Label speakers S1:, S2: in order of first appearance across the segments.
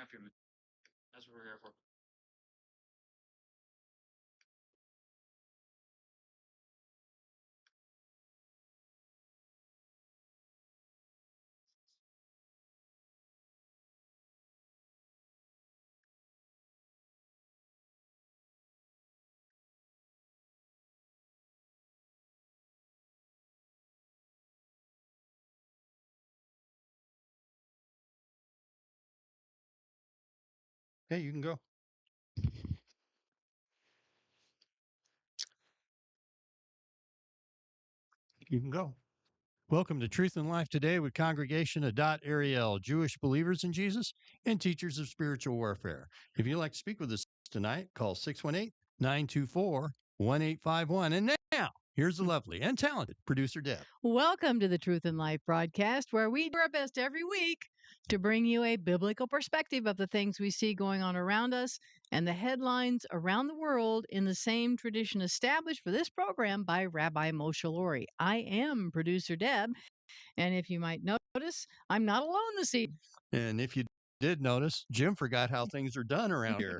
S1: That's what we're here for.
S2: Okay, you can go. You can go. Welcome to Truth and Life Today with Congregation of Dot Ariel, Jewish believers in Jesus and teachers of spiritual warfare. If you'd like to speak with us tonight, call 618-924-1851. And now, here's the lovely and talented producer Deb.
S3: Welcome to the Truth in Life broadcast, where we do our best every week to bring you a biblical perspective of the things we see going on around us and the headlines around the world in the same tradition established for this program by Rabbi Moshe Lori. I am producer Deb, and if you might notice, I'm not alone this evening.
S2: And if you did notice, Jim forgot how things are done around here.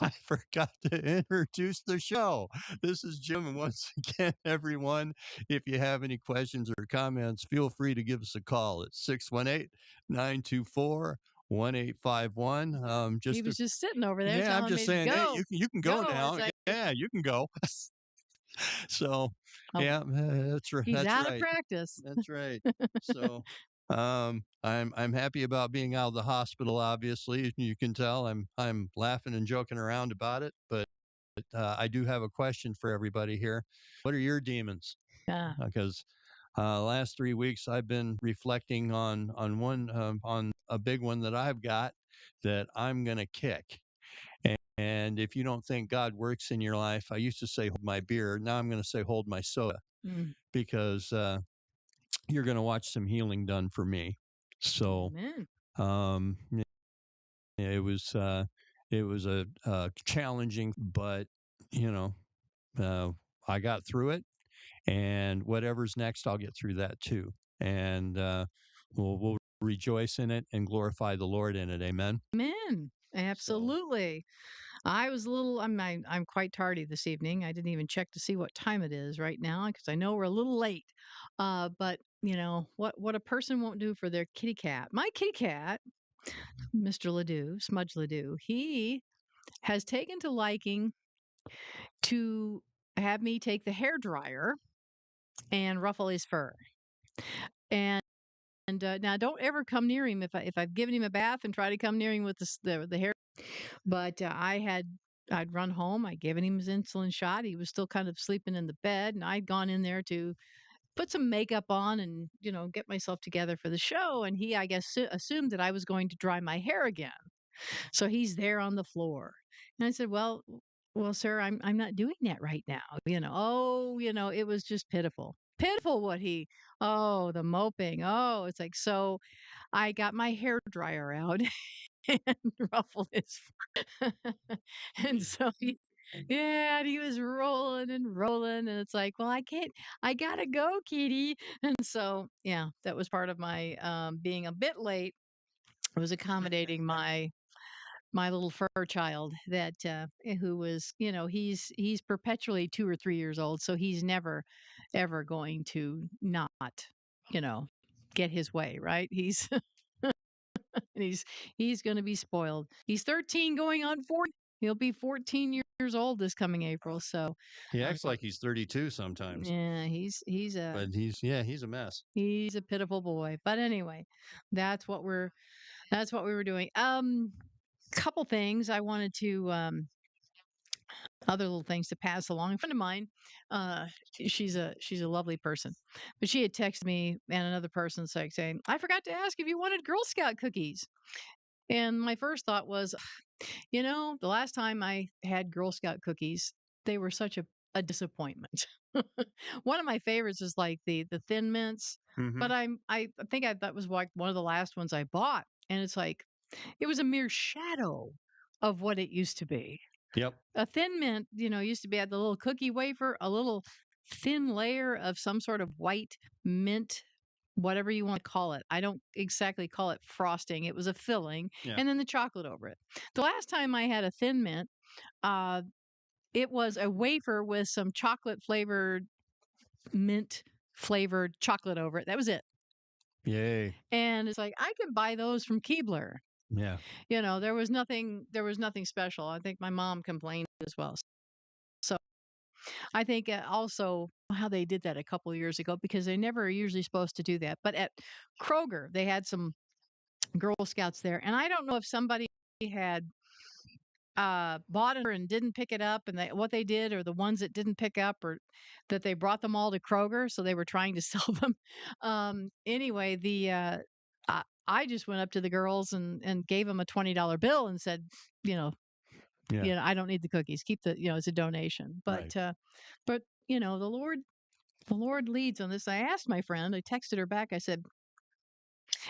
S2: I forgot to introduce the show. This is Jim, and once again, everyone, if you have any questions or comments, feel free to give us a call at 618-924-1851.
S3: He was just sitting over there
S2: Yeah, I'm
S3: telling
S2: just
S3: me to
S2: saying, hey,
S3: go.
S2: you can go
S3: Go.
S2: now.
S3: It's like,
S2: Yeah, you can go. So,
S3: oh,
S2: yeah, that's right.
S3: he's
S2: That's
S3: out of
S2: right.
S3: practice.
S2: That's right. So, I'm happy about being out of the hospital. Obviously, you can tell I'm laughing and joking around about it, but I do have a question for everybody here. What are your demons?
S3: Yeah.
S2: Because last 3 weeks I've been reflecting on a big one that I've got that I'm gonna kick. And if you don't think God works in your life, I used to say hold my beer. Now I'm going to say hold my soda
S3: Mm.
S2: because you're going to watch some healing done for me. So
S3: Amen.
S2: um, it was a challenging, but you know I got through it, and whatever's next, I'll get through that too, and we'll rejoice in it and glorify the Lord in it. Amen.
S3: Amen.
S2: So
S3: Absolutely. I was a little. I'm quite tardy this evening. I didn't even check to see what time it is right now because I know we're a little late. But you know what a person won't do for their kitty cat. My kitty cat, Mr. Ledoux, Smudge Ledoux, he has taken to liking to have me take the hair dryer and ruffle his fur. And now don't ever come near him if I've given him a bath and try to come near him with the hair. But I'd run home. I'd given him his insulin shot. He was still kind of sleeping in the bed, and I'd gone in there to put some makeup on and get myself together for the show. And he, I guess, assumed that I was going to dry my hair again. So he's there on the floor, and I said, "Well, sir, I'm not doing that right now." It was just pitiful. Pitiful what he, oh, the moping. Oh, it's like, so I got my hair dryer out and ruffled his fur. And so yeah, and he was rolling and rolling, and it's like, well, I gotta go, Kitty. And so, yeah, that was part of my being a bit late. I was accommodating my little fur child that who was, he's perpetually 2 or 3 years old, so he's never ever going to not, you know, get his way, right? He's he's going to be spoiled. He's 13 going on 14. He'll be 14 years old this coming April. So
S2: he acts like he's 32 sometimes,
S3: yeah, he's a
S2: but he's a mess.
S3: he's a pitiful boy. But anyway, that's what we're that's what we were doing. Couple things I wanted to other little things to pass along. A friend of mine, uh, she's a lovely person, but she had texted me and another person saying, "I forgot to ask if you wanted Girl Scout cookies." And my first thought was, the last time I had Girl Scout cookies, they were such a disappointment. One of my favorites is like the Thin Mints,
S2: Mm-hmm.
S3: but I think that was like one of the last ones I bought, and it's like it was a mere shadow of what it used to be.
S2: Yep.
S3: A Thin Mint, used to be at the little cookie wafer, a little thin layer of some sort of white mint whatever you want to call it. I don't exactly call it frosting. It was a filling,
S2: Yeah.
S3: and then the chocolate over it. The last time I had a Thin Mint, uh, it was a wafer with some chocolate flavored, mint flavored chocolate over it. That was it.
S2: Yay.
S3: And it's like I can buy those from Keebler.
S2: Yeah.
S3: There was nothing special. I think my mom complained as well. So I think also how they did that a couple of years ago, because they never are usually supposed to do that. But at Kroger, they had some Girl Scouts there, and I don't know if somebody had bought it and didn't pick it up, and what they did, or the ones that didn't pick up, or that they brought them all to Kroger, so they were trying to sell them. Anyway, I just went up to the girls and gave them a $20 bill and said, you know,
S2: Yeah.
S3: I don't need the cookies. Keep it's a donation.
S2: Right.
S3: But the Lord leads on this. I asked my friend, I texted her back. I said,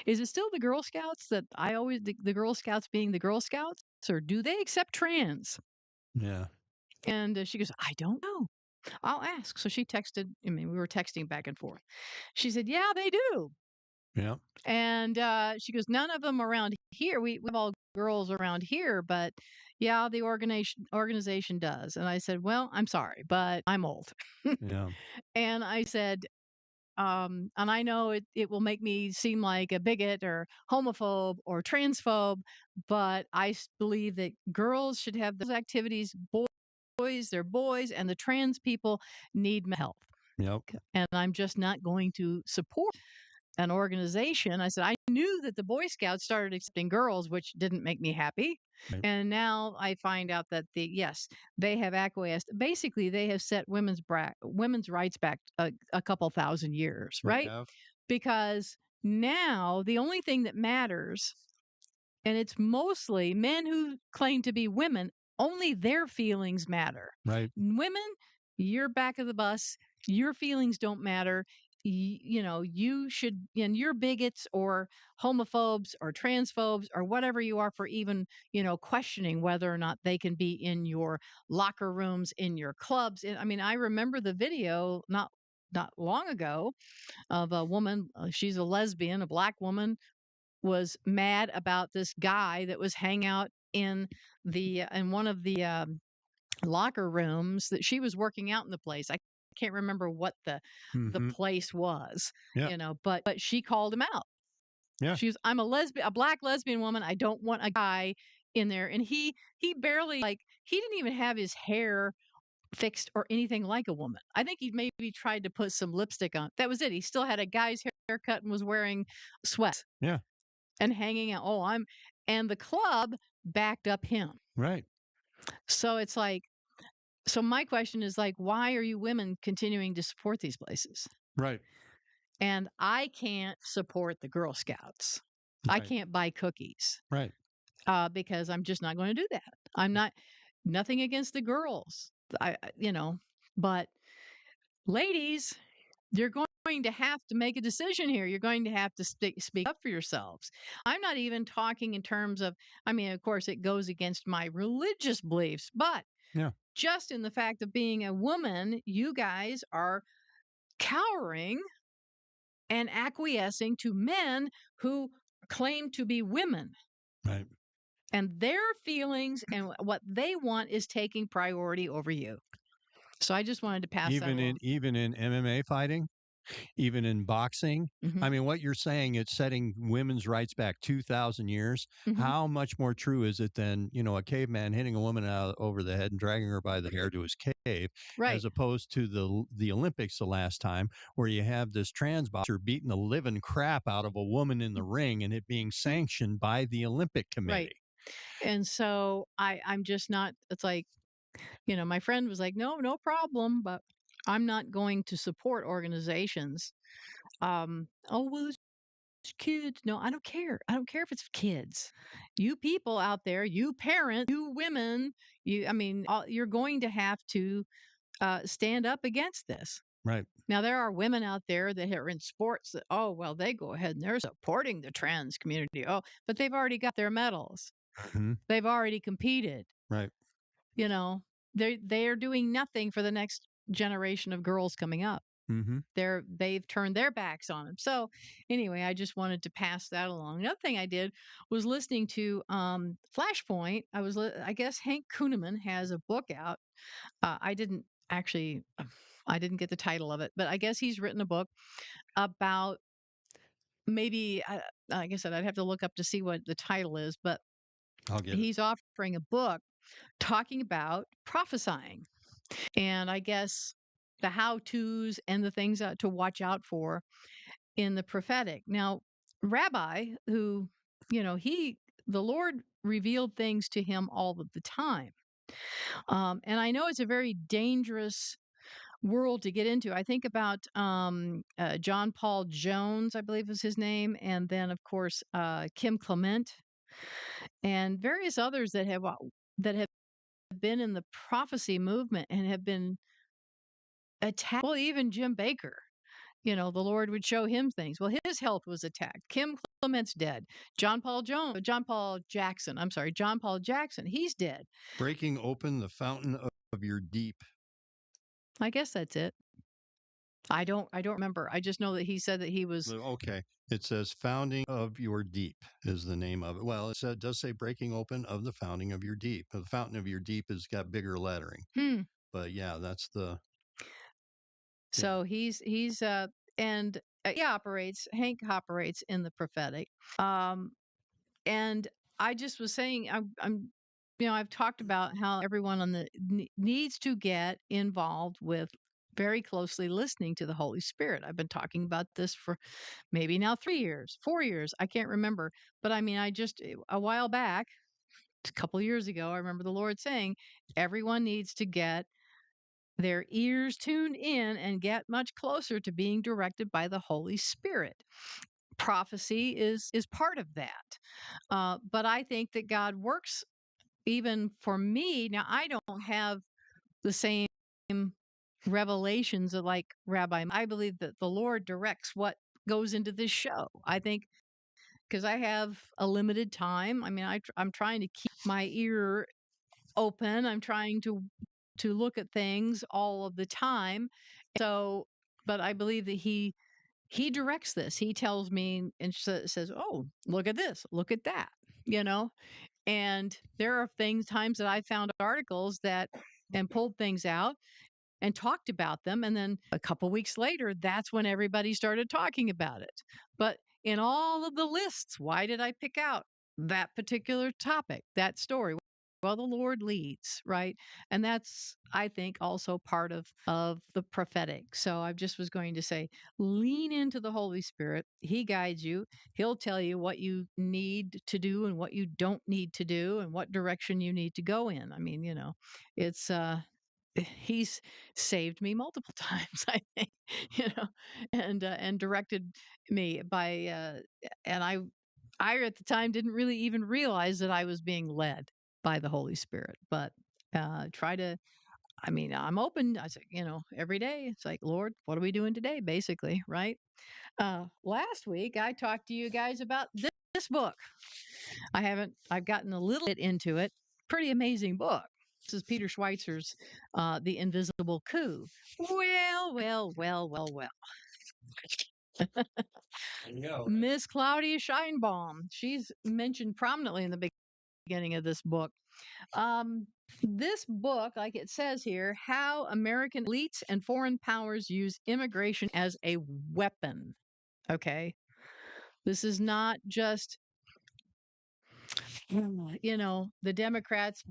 S3: "Is it still the Girl Scouts that the Girl Scouts being the Girl Scouts, or do they accept trans?"
S2: Yeah.
S3: And she goes, "I don't know. I'll ask." So she texted. I mean, we were texting back and forth. She said, "Yeah, they do."
S2: Yeah.
S3: And she goes, "None of them around here. We have all girls around here, but yeah, the organization does." And I said, "Well, I'm sorry, but I'm old."
S2: Yeah.
S3: And I said, and I know it will make me seem like a bigot or homophobe or transphobe, but believe that girls should have those activities. Boys, they're boys, and the trans people need health.
S2: Yep.
S3: And I'm just not going to support an organization. I said, I knew that the Boy Scouts started accepting girls, which didn't make me happy.
S2: Right.
S3: And now I find out that yes, they have acquiesced. Basically, they have set women's rights back a couple thousand years,
S2: They
S3: right?
S2: have.
S3: Because now the only thing that matters, and it's mostly men who claim to be women, only their feelings matter.
S2: Right.
S3: Women, you're back of the bus. Your feelings don't matter. You should, and you're bigots or homophobes or transphobes or whatever you are, for even, questioning whether or not they can be in your locker rooms, in your clubs. I mean, I remember the video not long ago of a woman. She's a lesbian, a black woman, was mad about this guy that was hanging out in one of the locker rooms that she was working out in the place. I can't remember what the
S2: Mm-hmm.
S3: place was,
S2: Yeah.
S3: but she called him out.
S2: Yeah.
S3: I'm a black lesbian woman. I don't want a guy in there. And he barely, like, he didn't even have his hair fixed or anything like a woman. I think he maybe tried to put some lipstick on. That was it. He still had a guy's haircut and was wearing sweats
S2: Yeah.
S3: and hanging out. And the club backed up him.
S2: Right.
S3: So it's like, so my question is, like, why are you women continuing to support these places?
S2: Right.
S3: And I can't support the Girl Scouts. I
S2: Right.
S3: can't buy cookies
S2: Right.
S3: because I'm just not going to do that. I'm not, nothing against the girls. But ladies, you're going to have to make a decision here. You're going to have to speak up for yourselves. I'm not even talking in terms of, I mean, of course, it goes against my religious beliefs, but
S2: Yeah.
S3: just in the fact of being a woman, you guys are cowering and acquiescing to men who claim to be women.
S2: Right.
S3: And their feelings and what they want is taking priority over you. So I just wanted to pass that along.
S2: Even in MMA fighting, even in boxing.
S3: Mhm.
S2: I mean, what you're saying, it's setting women's rights back 2,000 years.
S3: Mhm.
S2: How much more true is it than, a caveman hitting a woman over the head and dragging her by the hair to his cave,
S3: Right.
S2: as opposed to the Olympics the last time, where you have this trans boxer beating the living crap out of a woman in the ring and it being sanctioned by the Olympic Committee.
S3: Right. And so I'm just not, it's like, my friend was like, no problem, but I'm not going to support organizations. Oh, well, it's kids. No, I don't care. I don't care if it's kids. You people out there, you parents, you women, you're going to have to stand up against this.
S2: Right.
S3: Now, there are women out there that are in sports that, oh, well, they go ahead and they're supporting the trans community. Oh, but they've already got their medals.
S2: Mm-hmm.
S3: They've already competed.
S2: Right.
S3: They're doing nothing for the next generation of girls coming up.
S2: Mhm.
S3: They've turned their backs on him. So anyway, I just wanted to pass that along. Another thing I did was listening to Flashpoint. I guess Hank Kuhneman has a book out. I didn't actually I didn't get the title of it, but I guess he's written a book about maybe like I said, I'd have to look up to see what the title is, but
S2: I'll get it.
S3: he's offering a book talking about prophesying and I guess the how to's and the things to watch out for in the prophetic. Now, Rabbi, who, the Lord revealed things to him all of the time. And I know it's a very dangerous world to get into. I think about John Paul Jones, I believe was his name, and then of course Kim Clement and various others that have been in the prophecy movement and have been attacked. Well, even Jim Baker. The Lord would show him things. Well, his health was attacked. Kim Clement's dead. John Paul Jackson, he's dead.
S2: Breaking open the fountain of your deep.
S3: I guess that's it. I don't remember. I just know that he said that he was
S2: Okay. It says founding of your deep is the name of it. Well, it does say breaking open of the fountain of your deep. The fountain of your deep has got bigger lettering. But yeah, that's the
S3: so he's and he operates Hank operates in the prophetic. Um and I just was saying I'm I've talked about how everyone on the needs to get involved with very closely listening to the Holy Spirit. I've been talking about this for maybe now 3 years, 4 years, I can't remember. But I mean, I just a while back, a couple years ago, I remember the Lord saying everyone needs to get their ears tuned in and get much closer to being directed by the Holy Spirit. Prophecy is part of that. But I think that God works even for me. Now, I don't have the same revelations of like Rabbi. I believe that the Lord directs what goes into this show. I think because I have a limited time. I mean, I'm trying to keep my ear open. I'm trying to look at things all of the time. So, but I believe that he directs this. He tells me and says, "Oh, look at this, look at that," you know. And there are times that I found articles that and pulled things out and talked about them, and then a couple weeks later, that's when everybody started talking about it. But in all of the lists, why did I pick out that particular topic, that story? Well, the Lord leads, right? And that's, I think, also part of the prophetic. So I just was going to say, lean into the Holy Spirit. He guides you. He'll tell you what you need to do and what you don't need to do and what direction you need to go in. I mean, it's he's saved me multiple times, I think, and directed me by and I at the time didn't really even realize that I was being led by the Holy Spirit. But try to I mean, I'm open. I say, every day it's like, Lord, what are we doing today? Basically, right? Last week I talked to you guys about this book. I've gotten a little bit into it. Pretty amazing book. This is Peter Schweitzer's The Invisible Coup. Well, well, well, well, well. Miss Claudia Scheinbaum, she's mentioned prominently in the beginning of this book. This book, like it says here, how American elites and foreign powers use immigration as a weapon. Okay. This is not just the Democrats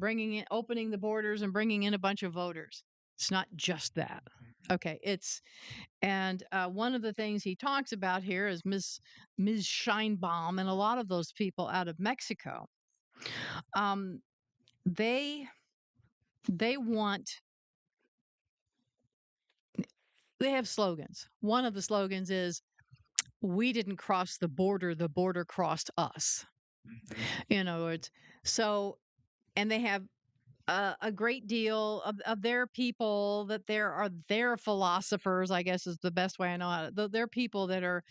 S3: opening the borders and bringing in a bunch of voters. It's not just that. Okay, and one of the things he talks about here is Ms. Scheinbaum and a lot of those people out of Mexico. Um, they they want they have slogans. One of the slogans is "We didn't cross the border crossed us." It's so, and they have a great deal of their people that there are their philosophers, I guess is the best way I know how to. They're people that are,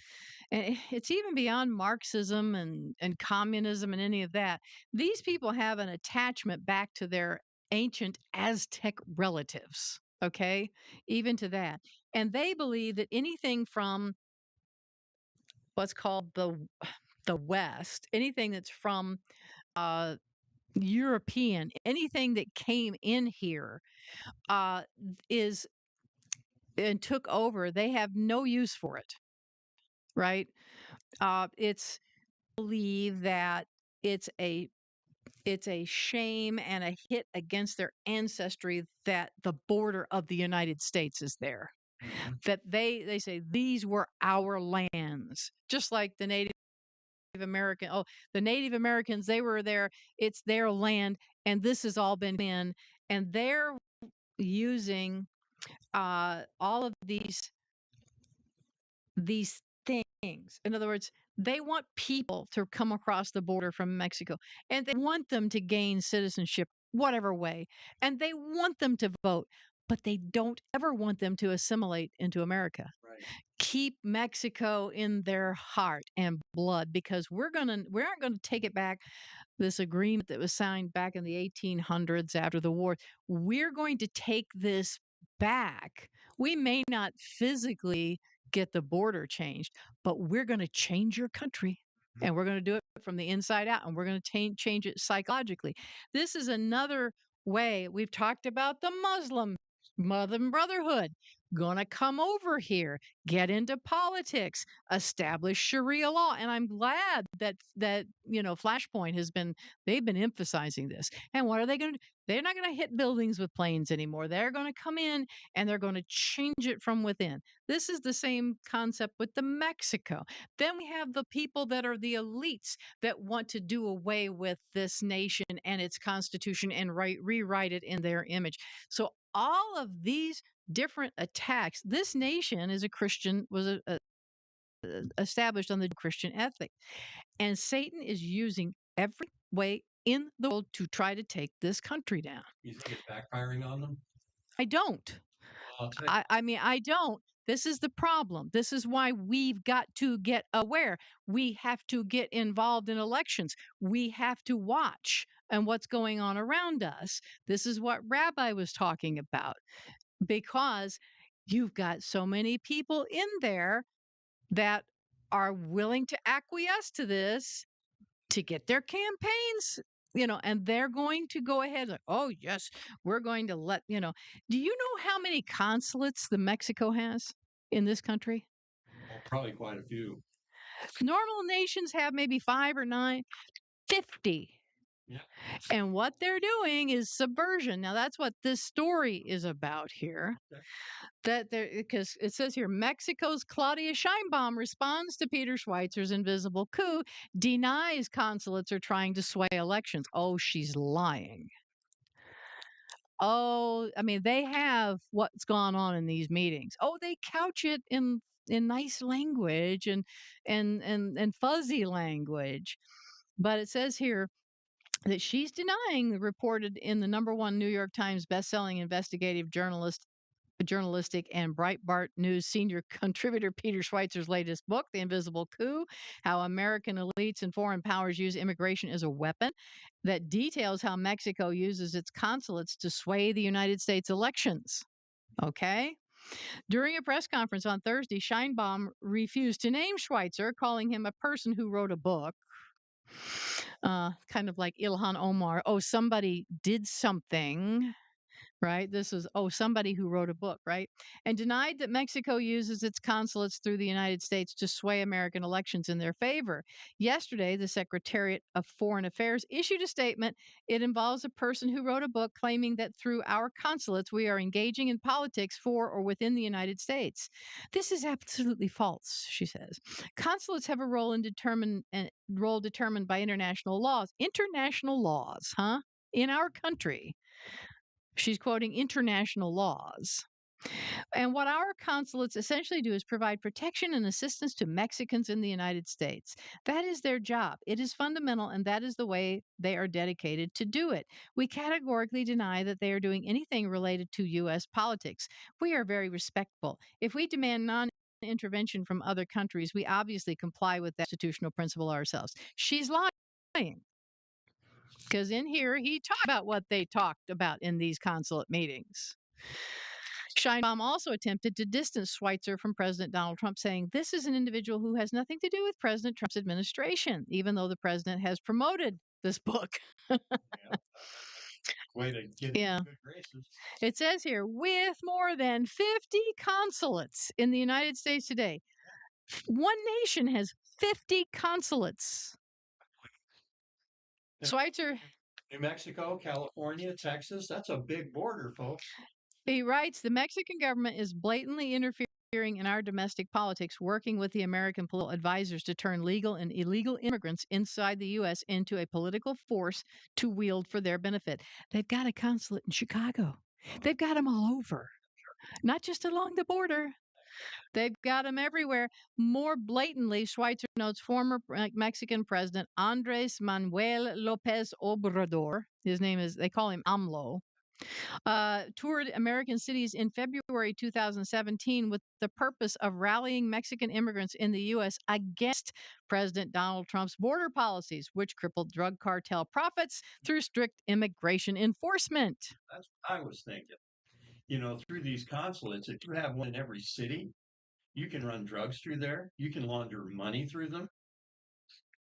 S3: and it's even beyond Marxism and communism and any of that. These people have an attachment back to their ancient Aztec relatives. Okay, even to that. And they believe that anything from what's called the West, anything that's from uh, European, anything that came in here uh, is and took over. They have no use for it, right? It's believe that it's a it's a shame and a hit against their ancestry that the border of the United States is there. That they say these were our lands, just like the Native American. Oh, the Native Americans, they were there. It's their land, and this has all been in. And they're using all of these things. In other words, they want people to come across the border from Mexico and they want them to gain citizenship, whatever way, and they want them to vote, but they don't ever want them to assimilate into America.
S2: Right.
S3: Keep Mexico in their heart and blood because we aren't gonna take it back. This agreement that was signed back in the 1800s after the war, we're going to take this back. We may not physically get the border changed, but we're going to change your country. And we're going to do it from the inside out, and we're going to change it psychologically. This is another way. We've talked about the Muslim Brotherhood going to come over here, get into politics, establish Sharia law. And I'm glad that Flashpoint they've been emphasizing this. And what are they going to do? They're not going to hit buildings with planes anymore. They're going to come in and they're going to change it from within. This is the same concept with the Mexico. Then we have the people that are the elites that want to do away with this nation and its constitution and rewrite it in their image. So all of these different attacks. This nation is a Christian was established on the Christian ethic, and Satan is using every way in the world to try to take this country down.
S2: You think it's backfiring on them?
S3: I don't. I mean, I don't. This is the problem. This is why we've got to get aware. We have to get involved in elections. We have to watch and what's going on around us. This is what Rabbi was talking about because you've got so many people in there that are willing to acquiesce to this to get their campaigns, and they're going to go ahead like, oh, yes, we're going to do you know how many consulates the Mexico has in this country?
S2: Oh, probably quite a few.
S3: Normal nations have maybe 5 or 9, 50.
S2: Yeah.
S3: And what they're doing is subversion. Now, that's what this story is about here. Okay. That there, because it says here, Mexico's Claudia Sheinbaum responds to Peter Schweizer's invisible coup, denies consulates are trying to sway elections. Oh, she's lying. Oh, I mean, they have what's gone on in these meetings. Oh, they couch it in nice language and fuzzy language. But it says here that she's denying the reported in the #1 New York Times bestselling investigative journalistic and Breitbart News senior contributor Peter Schweizer's latest book, The Invisible Coup: How American Elites and Foreign Powers Use Immigration as a Weapon, that details how Mexico uses its consulates to sway the United States elections. Okay? During a press conference on Thursday, Scheinbaum refused to name Schweizer, calling him a person who wrote a book. Kind of like Ilhan Omar. Oh, somebody did something, right? This is, oh, somebody who wrote a book, right? And denied that Mexico uses its consulates through the United States to sway American elections in their favor. Yesterday, the Secretariat of Foreign Affairs issued a statement. It involves a person who wrote a book claiming that through our consulates, we are engaging in politics for or within the United States. This is absolutely false, she says. Consulates have a role determined by international laws. International laws, huh? In our country. She's quoting international laws. And what our consulates essentially do is provide protection and assistance to Mexicans in the United States. That is their job. It is fundamental, and that is the way they are dedicated to do it. We categorically deny that they are doing anything related to U.S. politics. We are very respectful. If we demand intervention from other countries, we obviously comply with that constitutional principle ourselves. She's lying. Because in here, he talked about what they talked about in these consulate meetings. Scheinbaum also attempted to distance Schweitzer from President Donald Trump, saying this is an individual who has nothing to do with President Trump's administration, even though the president has promoted this book.
S2: Way to get
S3: Yeah.
S2: in good graces.
S3: It says here, with more than 50 consulates in the United States today, one nation has 50 consulates. Schweitzer,
S2: New Mexico, California, Texas, that's a big border, folks.
S3: he writes, the Mexican government is blatantly interfering in our domestic politics, working with the American political advisors to turn legal and illegal immigrants inside the U.S. into a political force to wield for their benefit. They've got a consulate in Chicago. They've got them all over, not just along the border. They've got them everywhere. More blatantly, Schweitzer notes former Mexican president Andres Manuel Lopez Obrador. His name is, they call him AMLO. Toured American cities in February 2017 with the purpose of rallying Mexican immigrants in the U.S. against President Donald Trump's border policies, which crippled drug cartel profits through strict immigration enforcement.
S2: That's what I was thinking. You know, through these consulates, if you have one in every city, you can run drugs through there. You can launder money through them.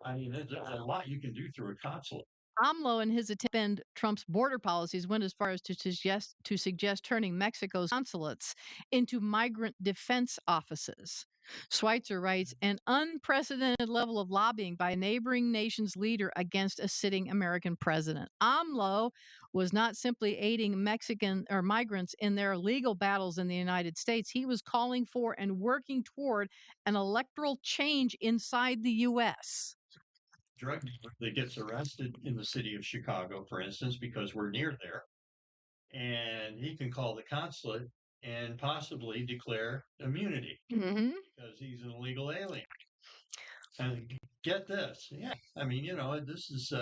S2: I mean, there's a lot you can do through a consulate.
S3: AMLO and his attempt to bend Trump's border policies went as far as to suggest turning Mexico's consulates into migrant defense offices. Schweitzer writes, an unprecedented level of lobbying by a neighboring nation's leader against a sitting American president. AMLO was not simply aiding Mexican or migrants in their legal battles in the United States. He was calling for and working toward an electoral change inside the U.S.
S2: Drug dealer that gets arrested in the city of Chicago, for instance, because we're near there, and he can call the consulate and possibly declare immunity because he's an illegal alien. And get this, yeah, I mean, you know, this is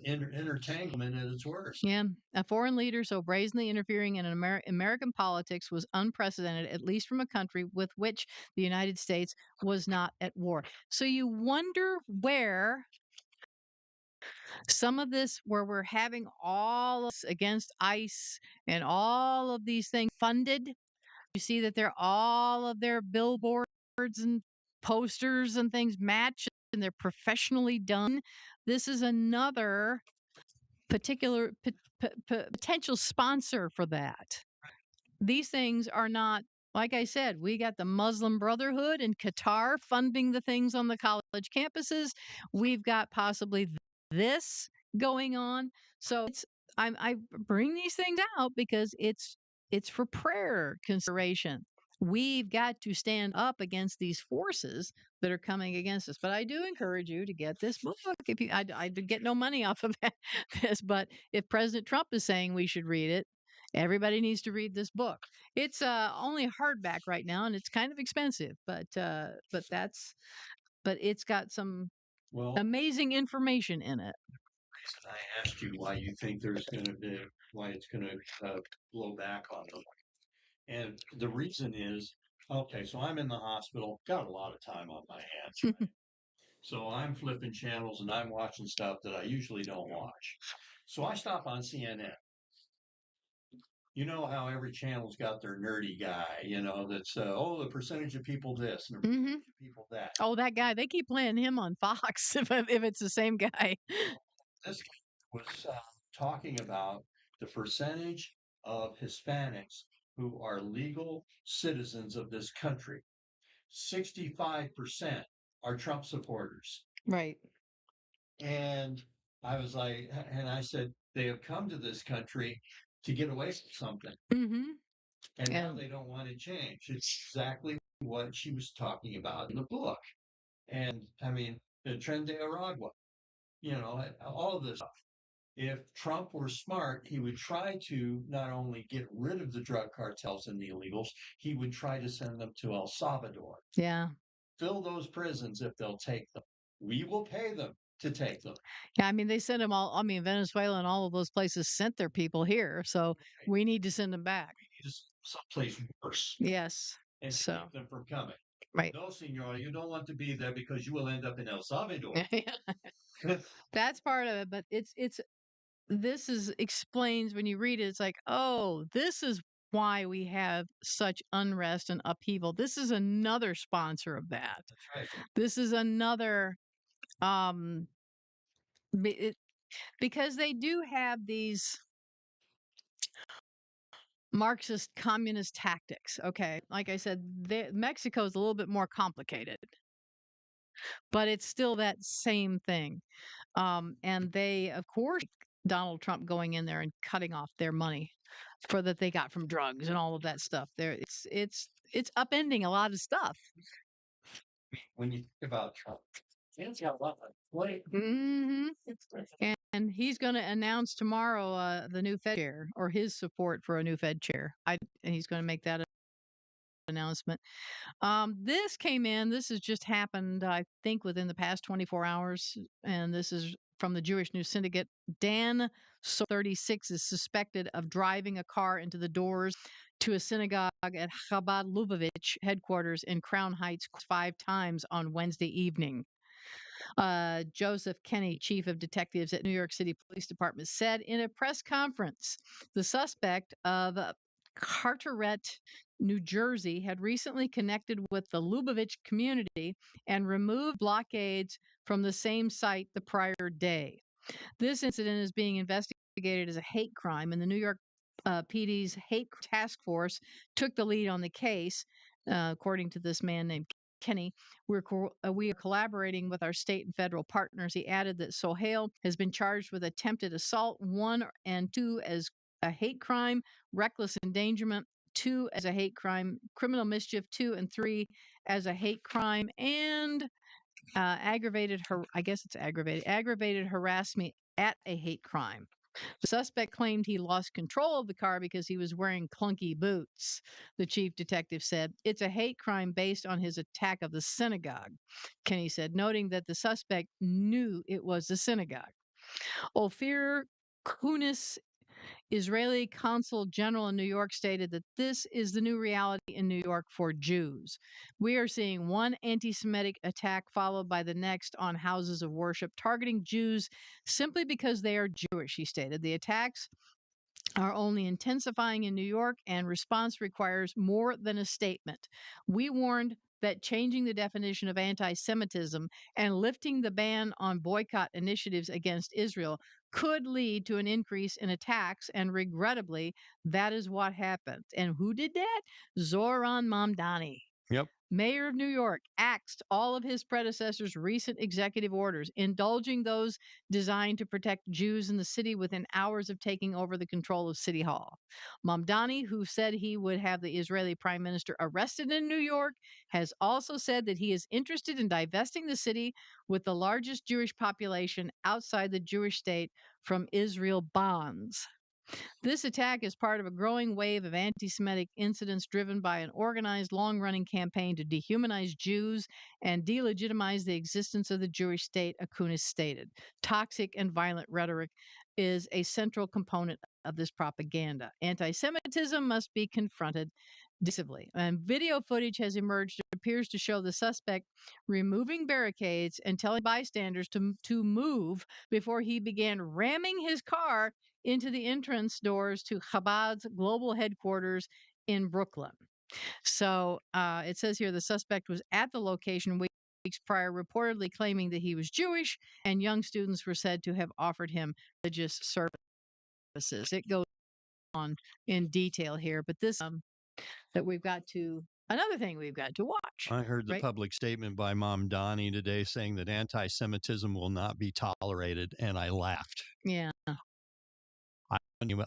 S2: intertanglement at its worst.
S3: Yeah, a foreign leader so brazenly interfering in American politics was unprecedented, at least from a country with which the United States was not at war. So you wonder where some of this, where we're having all of this against ICE and all of these things funded. You see that they're all of their billboards and posters and things match and they're professionally done. This is another particular potential sponsor for that. These things are not, like I said, we got the Muslim Brotherhood in Qatar funding the things on the college campuses. We've got possibly this going on. So I bring these things out because it's for prayer consideration. We've got to stand up against these forces that are coming against us. But I do encourage you to get this book. If you, I get no money off of this, but if President Trump is saying we should read it, everybody needs to read this book. It's only hardback right now, and it's kind of expensive, but it's got some amazing information in it.
S2: I asked you why you think there's going to be why it's going to blow back on them. And the reason is, okay, so I'm in the hospital, got a lot of time on my hands. Right? So I'm flipping channels and I'm watching stuff that I usually don't watch. So I stop on CNN. You know how every channel's got their nerdy guy, you know, that's, the percentage of people this and the percentage of people that.
S3: Oh, that guy. They keep playing him on Fox if it's the same guy.
S2: This was talking about the percentage of Hispanics who are legal citizens of this country. 65% are Trump supporters.
S3: Right.
S2: And I was like, and I said, they have come to this country to get away from something. And now they don't want to change. It's exactly what she was talking about in the book. And I mean, the Tren de Aragua, you know, all of this stuff. If Trump were smart, he would try to not only get rid of the drug cartels and the illegals, he would try to send them to El Salvador.
S3: Yeah.
S2: Fill those prisons if they'll take them. We will pay them to take them.
S3: Yeah, I mean, they sent them all. I mean, Venezuela and all of those places sent their people here, so we need to send them back.
S2: We need someplace worse.
S3: Yes.
S2: And
S3: so
S2: keep them from coming.
S3: Right.
S2: No, senor, you don't want to be there because you will end up in El Salvador.
S3: That's part of it, but this is explains when you read it. It's like, oh, this is why we have such unrest and upheaval. This is another sponsor of that.
S2: That's right.
S3: This is another um because they do have these Marxist communist tactics. Okay. Like I said, Mexico is a little bit more complicated, but it's still that same thing. And they, of course, Donald Trump going in there and cutting off their money for that they got from drugs and all of that stuff. There, it's upending a lot of stuff.
S2: When you think about Trump, he's got a lot of money.
S3: Hmm. And he's going to announce tomorrow the new Fed chair or his support for a new Fed chair. And he's going to make that announcement. This came in. This has just happened, I think, within the past 24 hours. And this is from the Jewish News Syndicate. Dan, 36, is suspected of driving a car into the doors to a synagogue at Chabad Lubavitch headquarters in Crown Heights 5 times on Wednesday evening. Joseph Kenny, chief of detectives at New York City Police Department, said in a press conference the suspect of Carteret, New Jersey, had recently connected with the Lubavitch community and removed blockades from the same site the prior day. This incident is being investigated as a hate crime, and the New York PD's hate task force took the lead on the case, according to this man named Kenny. We are collaborating with our state and federal partners. He added that Sohail has been charged with attempted assault 1 and 2 as a hate crime, reckless endangerment 2 as a hate crime, criminal mischief 2 and 3 as a hate crime, and aggravated harassment at a hate crime. The suspect claimed he lost control of the car because he was wearing clunky boots. The chief detective said, "It's a hate crime based on his attack of the synagogue," Kenny said, noting that the suspect knew it was the synagogue. Ophir Kunis, Israeli consul general in New York, stated that this is the new reality in New York for Jews. We are seeing one anti Semitic attack followed by the next on houses of worship, targeting Jews simply because they are Jewish, he stated. The attacks are only intensifying in New York, and response requires more than a statement. We warned that changing the definition of anti Semitism and lifting the ban on boycott initiatives against Israel could lead to an increase in attacks, and regrettably, that is what happened. And who did that? Zoran Mamdani.
S2: Yep.
S3: Mayor of New York axed all of his predecessors' recent executive orders, indulging those designed to protect Jews in the city within hours of taking over the control of City Hall. Mamdani, who said he would have the Israeli prime minister arrested in New York, has also said that he is interested in divesting the city with the largest Jewish population outside the Jewish state from Israel bonds. This attack is part of a growing wave of anti Semitic incidents driven by an organized, long running campaign to dehumanize Jews and delegitimize the existence of the Jewish state, Akunis stated. Toxic and violent rhetoric is a central component of this propaganda. Anti Semitism must be confronted decisively. And video footage has emerged that appears to show the suspect removing barricades and telling bystanders to move before he began ramming his car into the entrance doors to Chabad's global headquarters in Brooklyn. So it says here the suspect was at the location weeks prior, reportedly claiming that he was Jewish, and young students were said to have offered him religious services. It goes on in detail here, but this that we've got to another thing we've got to watch.
S2: I heard the
S3: right?
S2: public statement by Mamdani today saying that anti-Semitism will not be tolerated, and I laughed.
S3: Yeah,
S2: I knew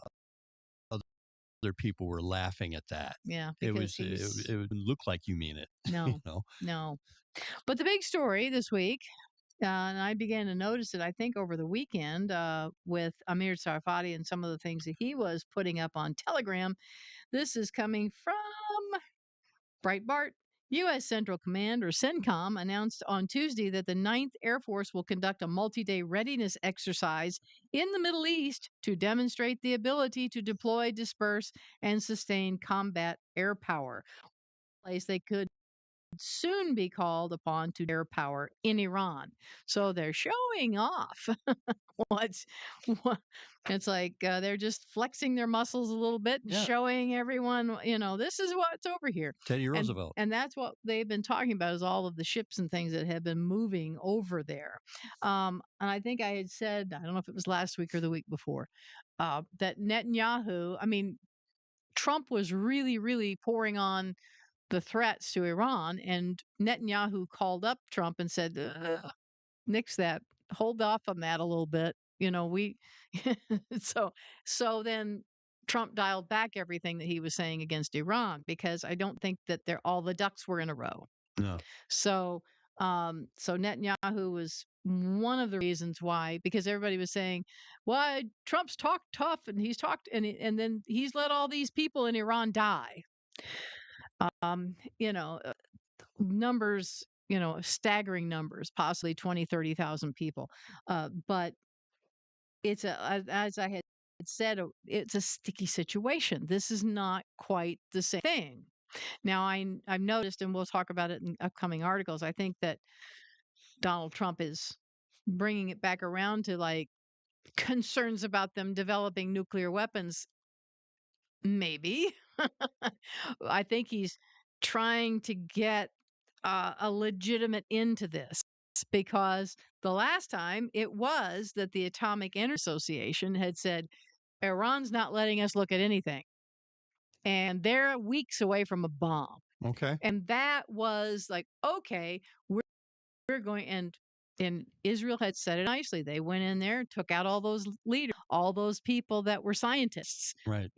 S2: other people were laughing at that.
S3: yeah,
S2: It
S3: because
S2: was it would look like you mean it.
S3: no,
S2: know.
S3: no. But the big story this week, and I began to notice it, I think, over the weekend with Amir Sarfati and some of the things that he was putting up on Telegram. This is coming from Breitbart. U.S. Central Command, or CENTCOM, announced on Tuesday that the 9th Air Force will conduct a multi day readiness exercise in the Middle East to demonstrate the ability to deploy, disperse, and sustain combat air power. Place they could soon be called upon to dare power in Iran. So they're showing off. What's what, it's like they're just flexing their muscles a little bit and
S2: Yeah.
S3: showing everyone, this is what's over here.
S2: Teddy
S3: And
S2: Roosevelt.
S3: and that's what they've been talking about is all of the ships and things that have been moving over there. And I think I had said, I don't know if it was last week or the week before, that Netanyahu, I mean, Trump was really, really pouring on the threats to Iran, and Netanyahu called up Trump and said, "Ugh, nix that, hold off on that a little bit. We so so then Trump dialed back everything that he was saying against Iran because I don't think that they're all the ducks were in a row.
S2: No.
S3: So so Netanyahu was one of the reasons why, because everybody was saying, "Why Trump's talked tough and he's talked and then he's let all these people in Iran die." Um, you know, numbers, staggering numbers, possibly 20, 30,000 people. But as I had said, it's a sticky situation. This is not quite the same thing. Now, I've noticed, and we'll talk about it in upcoming articles. I think that Donald Trump is bringing it back around to like concerns about them developing nuclear weapons. Maybe. I think he's trying to get a legitimate into this because the last time it was that the Atomic Energy Association had said Iran's not letting us look at anything. And they're weeks away from a bomb.
S2: Okay.
S3: And that was like, okay, we're going and Israel had said it nicely. They went in there, took out all those leaders, all those people that were scientists.
S2: Right.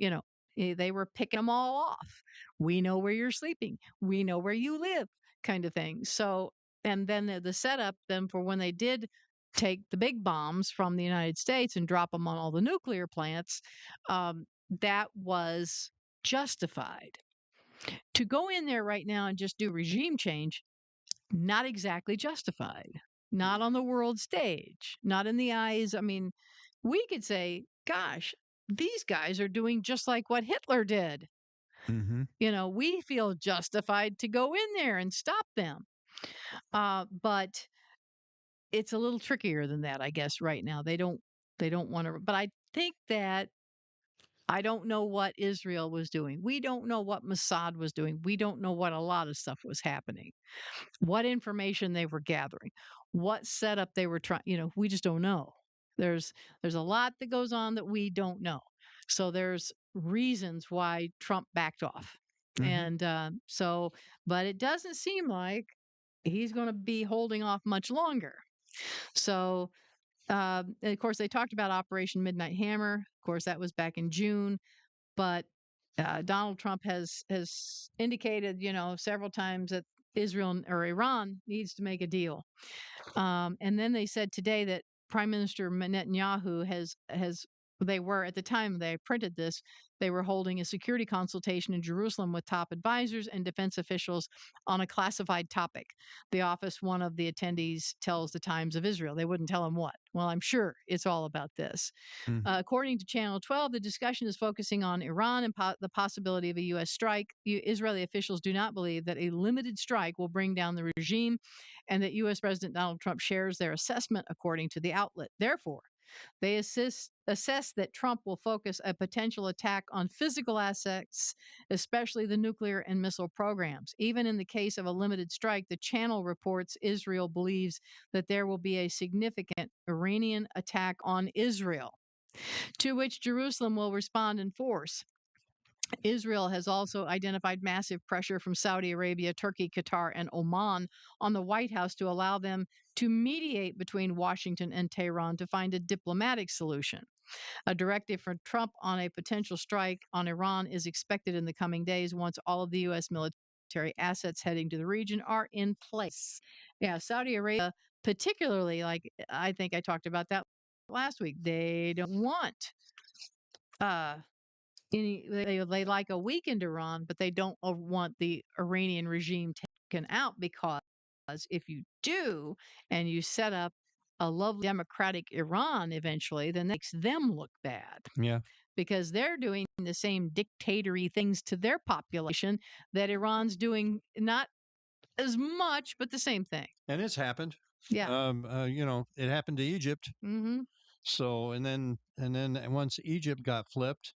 S3: They were picking them all off. We know where you're sleeping. We know where you live, kind of thing. So, and then the setup then for when they did take the big bombs from the United States and drop them on all the nuclear plants, that was justified. To go in there right now and just do regime change, not exactly justified. Not on the world stage, not in the eyes. I mean, we could say, gosh, these guys are doing just like what Hitler did.
S2: Mm-hmm.
S3: We feel justified to go in there and stop them. But it's a little trickier than that, I guess, right now. They don't want to, but I think that I don't know what Israel was doing. We don't know what Mossad was doing. We don't know what a lot of stuff was happening, what information they were gathering, what setup they were trying, we just don't know. There's a lot that goes on that we don't know. So there's reasons why Trump backed off.
S2: Mm-hmm.
S3: And but it doesn't seem like he's going to be holding off much longer. So of course they talked about Operation Midnight Hammer. Of course that was back in June, but Donald Trump has indicated, several times that Israel or Iran needs to make a deal. And then they said today that Prime Minister Netanyahu has they were at the time they printed this, they were holding a security consultation in Jerusalem with top advisors and defense officials on a classified topic. The office, one of the attendees tells the Times of Israel. They wouldn't tell him what. Well, I'm sure it's all about this.
S2: Mm-hmm.
S3: According to Channel 12, the discussion is focusing on Iran and the possibility of a U.S. strike. Israeli officials do not believe that a limited strike will bring down the regime and that U.S. President Donald Trump shares their assessment, according to the outlet. Therefore, they assess that Trump will focus a potential attack on physical assets, especially the nuclear and missile programs. Even in the case of a limited strike, the channel reports Israel believes that there will be a significant Iranian attack on Israel, to which Jerusalem will respond in force. Israel has also identified massive pressure from Saudi Arabia, Turkey, Qatar, and Oman on the White House to allow them to mediate between Washington and Tehran to find a diplomatic solution. A directive from Trump on a potential strike on Iran is expected in the coming days once all of the U.S. military assets heading to the region are in place. Yeah, Saudi Arabia, particularly, like I think I talked about that last week, they don't want uh, they like a weakened Iran, but they don't want the Iranian regime taken out because if you do and you set up a lovely democratic Iran eventually, then that makes them look bad.
S2: Yeah.
S3: Because they're doing the same dictatory things to their population that Iran's doing, not as much, but the same thing.
S2: And it's happened.
S3: Yeah.
S2: It happened to Egypt.
S3: Mm-hmm.
S2: So, and then once Egypt got flipped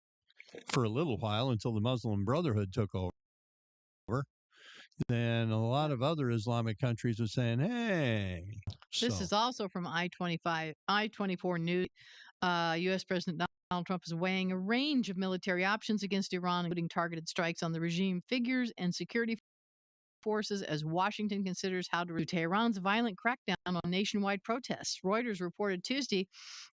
S2: for a little while until the Muslim Brotherhood took over, then a lot of other Islamic countries were saying, "Hey."
S3: This is also from I-24 News. U.S. President Donald Trump is weighing a range of military options against Iran, including targeted strikes on the regime figures and security forces as Washington considers how to reduce Tehran's violent crackdown on nationwide protests. Reuters reported Tuesday,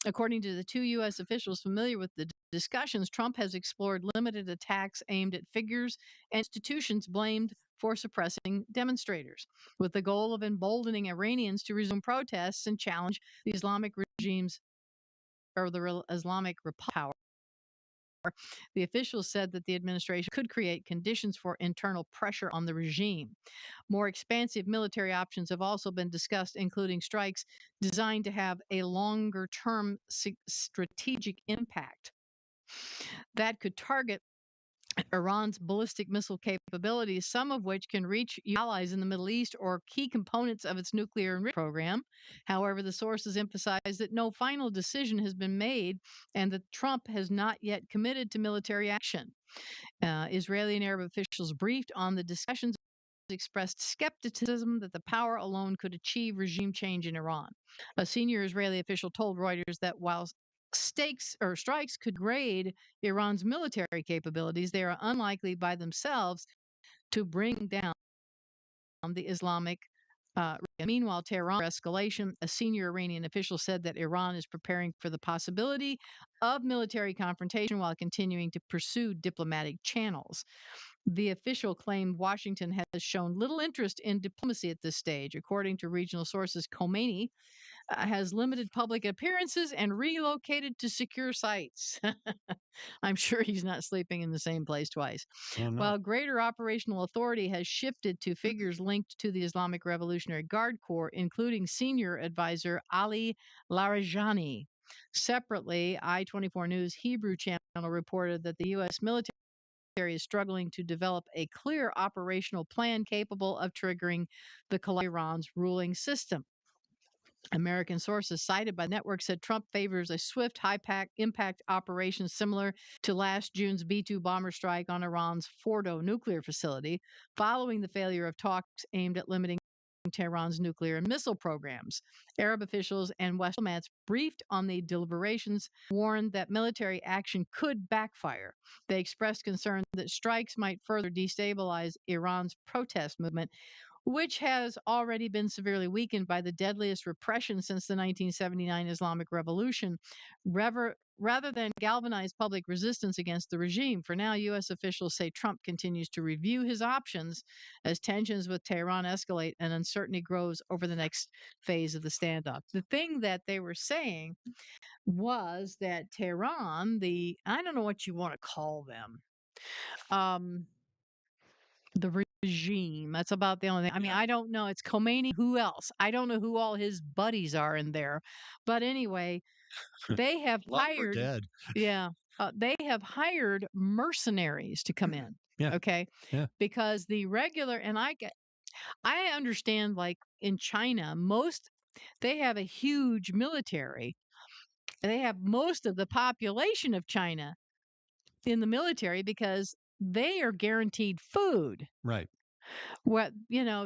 S3: according to the two U.S. officials familiar with the discussions, Trump has explored limited attacks aimed at figures and institutions blamed for suppressing demonstrators, with the goal of emboldening Iranians to resume protests and challenge the Islamic regime's or the Islamic power. The officials said that the administration could create conditions for internal pressure on the regime. More expansive military options have also been discussed, including strikes designed to have a longer term strategic impact that could target Iran's ballistic missile capabilities, some of which can reach allies in the Middle East or key components of its nuclear program. However, the sources emphasize that no final decision has been made and that Trump has not yet committed to military action. Israeli and Arab officials briefed on the discussions expressed skepticism that the power alone could achieve regime change in Iran. A senior Israeli official told Reuters that while strikes could grade Iran's military capabilities, they are unlikely by themselves to bring down the Islamic. Meanwhile, Tehran escalation. A senior Iranian official said that Iran is preparing for the possibility of military confrontation while continuing to pursue diplomatic channels. The official claimed Washington has shown little interest in diplomacy at this stage. According to regional sources, Khomeini has limited public appearances and relocated to secure sites. I'm sure he's not sleeping in the same place twice.
S2: Oh, no.
S3: While greater operational authority has shifted to figures linked to the Islamic Revolutionary Guard Corps, including senior advisor Ali Larijani. Separately, I-24 News Hebrew channel reported that the U.S. military is struggling to develop a clear operational plan capable of triggering the Iran's ruling system. American sources cited by the network said Trump favors a swift, high-impact operation similar to last June's B-2 bomber strike on Iran's Fordo nuclear facility, following the failure of talks aimed at limiting Tehran's nuclear and missile programs. Arab officials and West diplomats briefed on the deliberations warned that military action could backfire. They expressed concern that strikes might further destabilize Iran's protest movement, which has already been severely weakened by the deadliest repression since the 1979 Islamic Revolution, rather than galvanize public resistance against the regime. For now, U.S. officials say Trump continues to review his options as tensions with Tehran escalate and uncertainty grows over the next phase of the standoff. The thing that they were saying was that Tehran, I don't know what you want to call them, the regime. That's about the only thing. I mean, I don't know. It's Khomeini. Who else? I don't know who all his buddies are in there. But anyway, they have hired.
S2: Dead.
S3: Yeah. They have hired mercenaries to come in.
S2: Yeah.
S3: Okay.
S2: Yeah.
S3: Because the regular, and I understand, like in China, they have a huge military. They have most of the population of China in the military because they are guaranteed food.
S2: Right.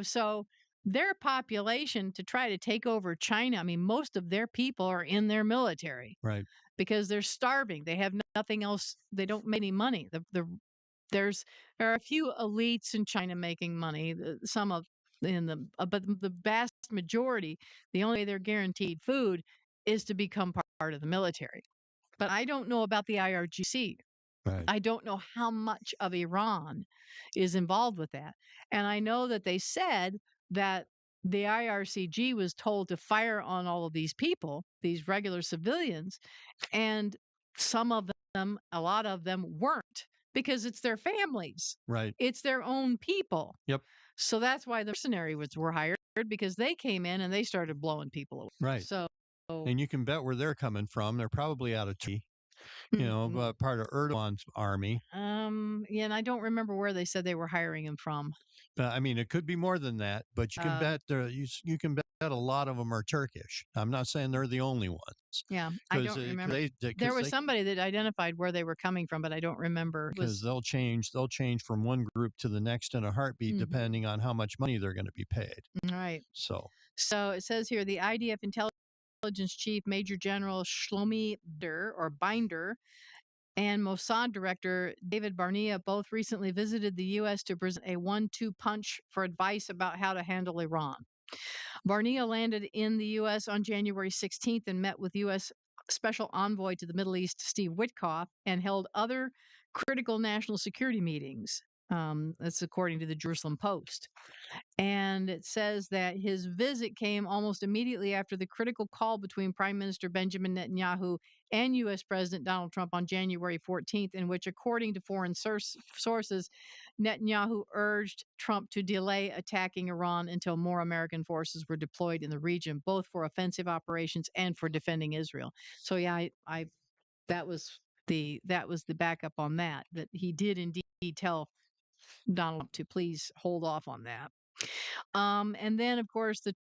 S3: So their population to try to take over China, I mean, most of their people are in their military.
S2: Right.
S3: Because they're starving. They have nothing else. They don't make any money. There are a few elites in China making money. But the vast majority, the only way they're guaranteed food is to become part of the military. But I don't know about the IRGC.
S2: Right.
S3: I don't know how much of Iran is involved with that. And I know that they said that the IRCG was told to fire on all of these people, these regular civilians, and a lot of them weren't because it's their families.
S2: Right.
S3: It's their own people.
S2: Yep.
S3: So that's why the mercenaries were hired, because they came in and they started blowing people away.
S2: Right.
S3: So,
S2: and you can bet where they're coming from. They're probably out of tea. part of Erdogan's army.
S3: Yeah, and I don't remember where they said they were hiring him from.
S2: I mean, it could be more than that, but you can bet you can bet a lot of them are Turkish. I'm not saying they're the only ones
S3: Yeah, I
S2: because
S3: don't remember.
S2: they
S3: There
S2: because
S3: was
S2: they
S3: somebody that identified where they were coming from, but I don't remember. It
S2: because
S3: was
S2: they'll change from one group to the next in a heartbeat depending on how much money they're going to be paid.
S3: right.
S2: So
S3: So it says here the IDF intelligence chief, Major General Shlomi Binder, and Mossad director David Barnea both recently visited the U.S. to present a 1-2 punch for advice about how to handle Iran. Barnea landed in the U.S. on January 16th and met with U.S. Special Envoy to the Middle East, Steve Witkoff, and held other critical national security meetings. That's according to the Jerusalem Post. And it says that his visit came almost immediately after the critical call between Prime Minister Benjamin Netanyahu and U.S. President Donald Trump on January 14th, in which, according to foreign sources, Netanyahu urged Trump to delay attacking Iran until more American forces were deployed in the region, both for offensive operations and for defending Israel. So, yeah, I that was the backup on that he did indeed tell Donald Trump to please hold off on that. And then, of course, the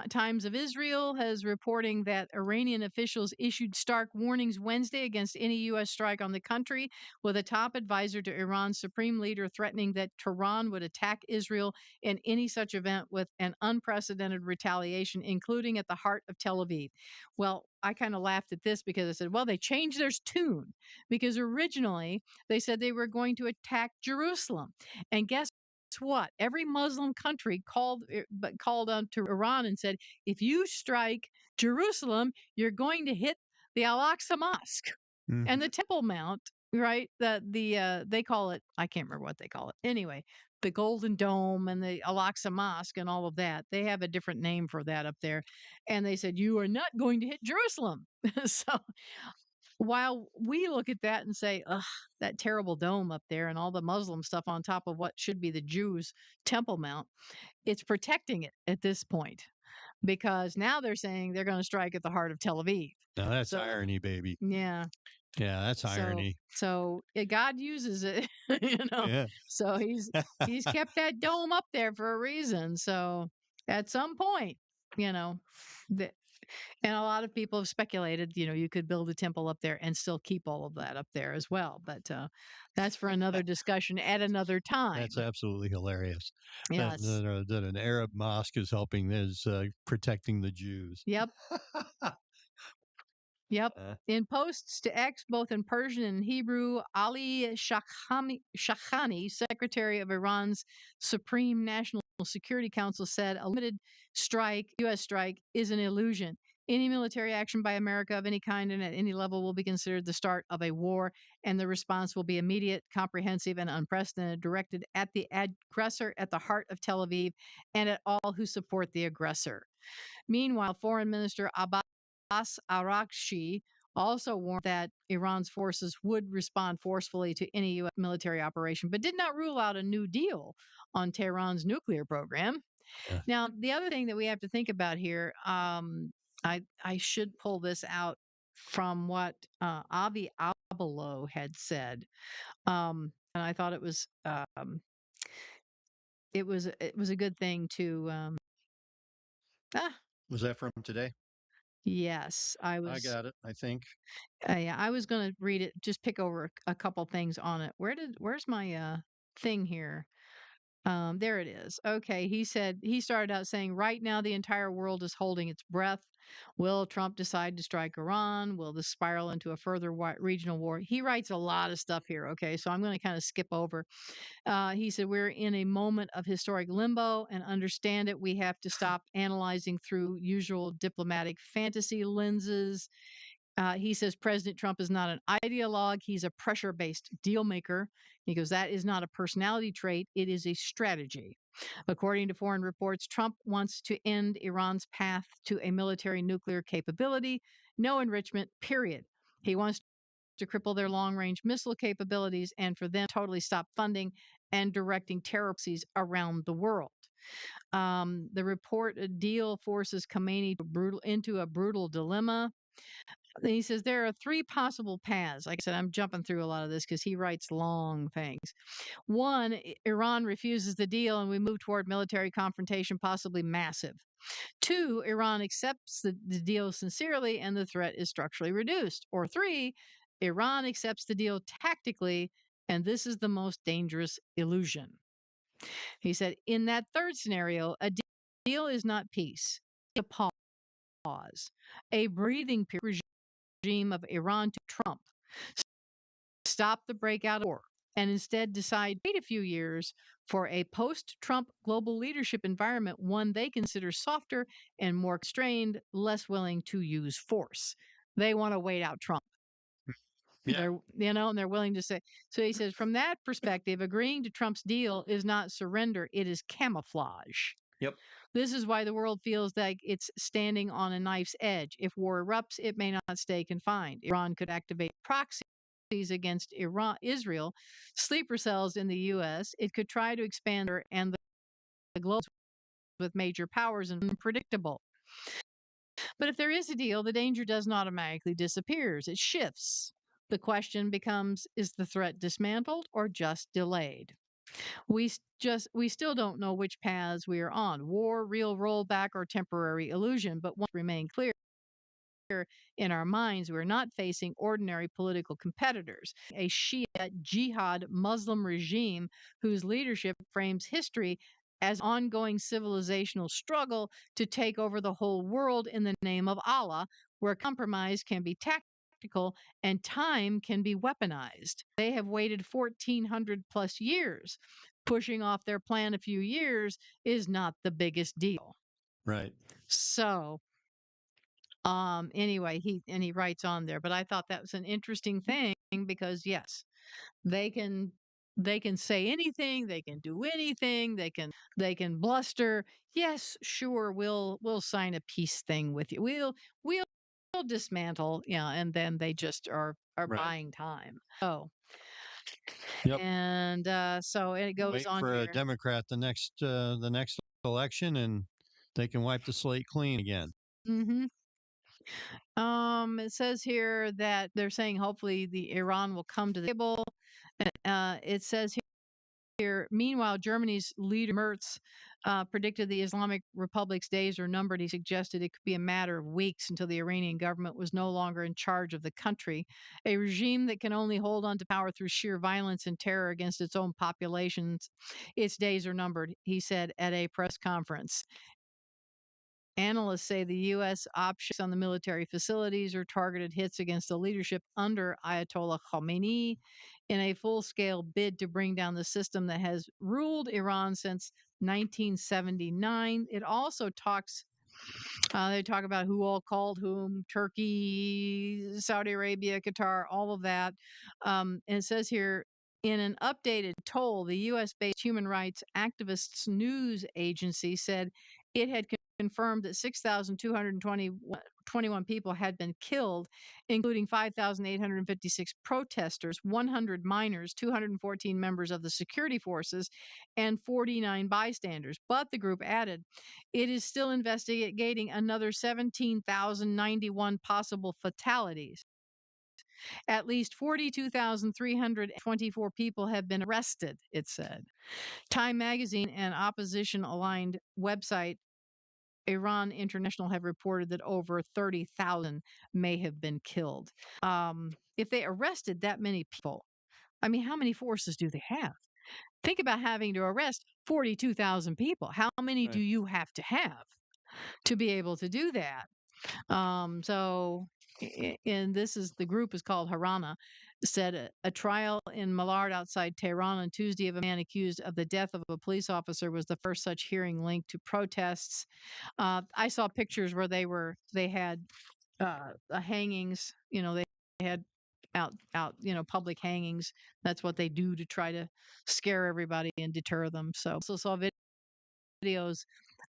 S3: Times of Israel has reporting that Iranian officials issued stark warnings Wednesday against any U.S. strike on the country, with a top advisor to Iran's supreme leader threatening that Tehran would attack Israel in any such event with an unprecedented retaliation, including at the heart of Tel Aviv. Well, I kind of laughed at this because I said, well, they changed their tune because originally they said they were going to attack Jerusalem. And guess what? Every Muslim country called on to Iran and said, if you strike Jerusalem, you're going to hit the Al-Aqsa Mosque and the Temple Mount, right? They call it, I can't remember what they call it. Anyway, the Golden Dome and the Al-Aqsa Mosque and all of that. They have a different name for that up there. And they said, you are not going to hit Jerusalem. So while we look at that and say, ugh, that terrible dome up there and all the Muslim stuff on top of what should be the Jews' Temple Mount, it's protecting it at this point because now they're saying they're going to strike at the heart of Tel Aviv.
S2: Now that's irony, baby.
S3: Yeah.
S2: Yeah, that's irony.
S3: So God uses it,
S2: Yeah.
S3: So he's kept that dome up there for a reason. So at some point, that and a lot of people have speculated, you could build a temple up there and still keep all of that up there as well. But that's for another discussion at another time.
S2: That's absolutely hilarious.
S3: Yes.
S2: That an Arab mosque is helping is protecting the Jews.
S3: Yep. Yep. In posts to X, both in Persian and Hebrew, Ali Shahani, Secretary of Iran's Supreme National Security Council, said a limited U.S. strike, is an illusion. Any military action by America of any kind and at any level will be considered the start of a war, and the response will be immediate, comprehensive, and unprecedented, directed at the aggressor at the heart of Tel Aviv and at all who support the aggressor. Meanwhile, Foreign Minister Abbas Araghchi also warned that Iran's forces would respond forcefully to any U.S. military operation, but did not rule out a new deal on Tehran's nuclear program. Yeah. Now, the other thing that we have to think about here, I should pull this out from what Avi Abelo had said, and I thought it was a good thing to.
S2: Was that from today?
S3: Yes, I
S2: got it, I think.
S3: Yeah, I was going to read it, just pick over a couple things on it. Where's my thing here? There it is. Okay, he started out saying, right now the entire world is holding its breath. Will Trump decide to strike Iran? Will this spiral into a further regional war? He writes a lot of stuff here. Okay, so I'm going to kind of skip over. He said, we're in a moment of historic limbo and understand it. We have to stop analyzing through usual diplomatic fantasy lenses. He says President Trump is not an ideologue. He's a pressure based deal maker. He goes, that is not a personality trait. It is a strategy. According to foreign reports, Trump wants to end Iran's path to a military nuclear capability, no enrichment, period. He wants to cripple their long range missile capabilities and for them to totally stop funding and directing terror policies around the world. The report deal forces Khamenei into a brutal dilemma. He says there are three possible paths. Like I said, I'm jumping through a lot of this because he writes long things. One, Iran refuses the deal and we move toward military confrontation, possibly massive. Two, Iran accepts the deal sincerely and the threat is structurally reduced. Or three, Iran accepts the deal tactically, and this is the most dangerous illusion. He said, in that third scenario, a deal is not peace, it's a pause, a breathing regime of Iran to Trump. Stop the breakout of war and instead decide wait a few years for a post-Trump global leadership environment, one they consider softer and more constrained, less willing to use force. They want to wait out Trump.
S2: Yeah.
S3: And they're willing to say. So he says, from that perspective, agreeing to Trump's deal is not surrender; it is camouflage.
S2: Yep.
S3: This is why the world feels like it's standing on a knife's edge. If war erupts, it may not stay confined. Iran could activate proxies against Israel, sleeper cells in the U.S. It could try to expand and the globe with major powers and unpredictable. But if there is a deal, the danger doesn't automatically disappear. It shifts. The question becomes, is the threat dismantled or just delayed? We still don't know which paths we are on: war, real rollback, or temporary illusion. But one remain clear in our minds: we're not facing ordinary political competitors. A Shia jihad Muslim regime whose leadership frames history as ongoing civilizational struggle to take over the whole world in the name of Allah, where compromise can be tactical and time can be weaponized. They have waited 1400 plus years. Pushing off their plan a few years is not the biggest deal.
S2: Right.
S3: So, anyway, he writes on there, but I thought that was an interesting thing because yes, they can they can say anything, they can do anything, they can bluster. Yes, sure, we'll sign a peace thing with you. We'll dismantle, yeah, and then they just are
S2: Right.
S3: buying time. Oh,
S2: Yep.
S3: and so it goes
S2: Wait
S3: on
S2: for a
S3: here.
S2: Democrat the next election, and they can wipe the slate clean again.
S3: hmm It says here that they're saying hopefully the Iran will come to the table. It says here, meanwhile, Germany's leader Merz predicted the Islamic Republic's days are numbered. He suggested it could be a matter of weeks until the Iranian government was no longer in charge of the country. A regime that can only hold on to power through sheer violence and terror against its own populations, its days are numbered, he said at a press conference. Analysts say the U.S. options on the military facilities are targeted hits against the leadership under Ayatollah Khomeini in a full scale bid to bring down the system that has ruled Iran since 1979. It also they talk about who all called whom: Turkey, Saudi Arabia, Qatar, all of that. And it says here, in an updated toll, the U.S. based human rights activists news agency said it had confirmed that 6,221 people had been killed, including 5,856 protesters, 100 minors, 214 members of the security forces, and 49 bystanders. But the group added it is still investigating another 17,091 possible fatalities. At least 42,324 people have been arrested, it said. Time magazine and opposition aligned website Iran International have reported that over 30,000 may have been killed. If they arrested that many people, I mean, how many forces do they have? Think about having to arrest 42,000 people. How many do you have to be able to do that? And this is the group is called Harana. Said a trial in Malard outside Tehran on Tuesday of a man accused of the death of a police officer was the first such hearing linked to protests. I saw pictures where they had hangings. They had public hangings. That's what they do to try to scare everybody and deter them. So also saw videos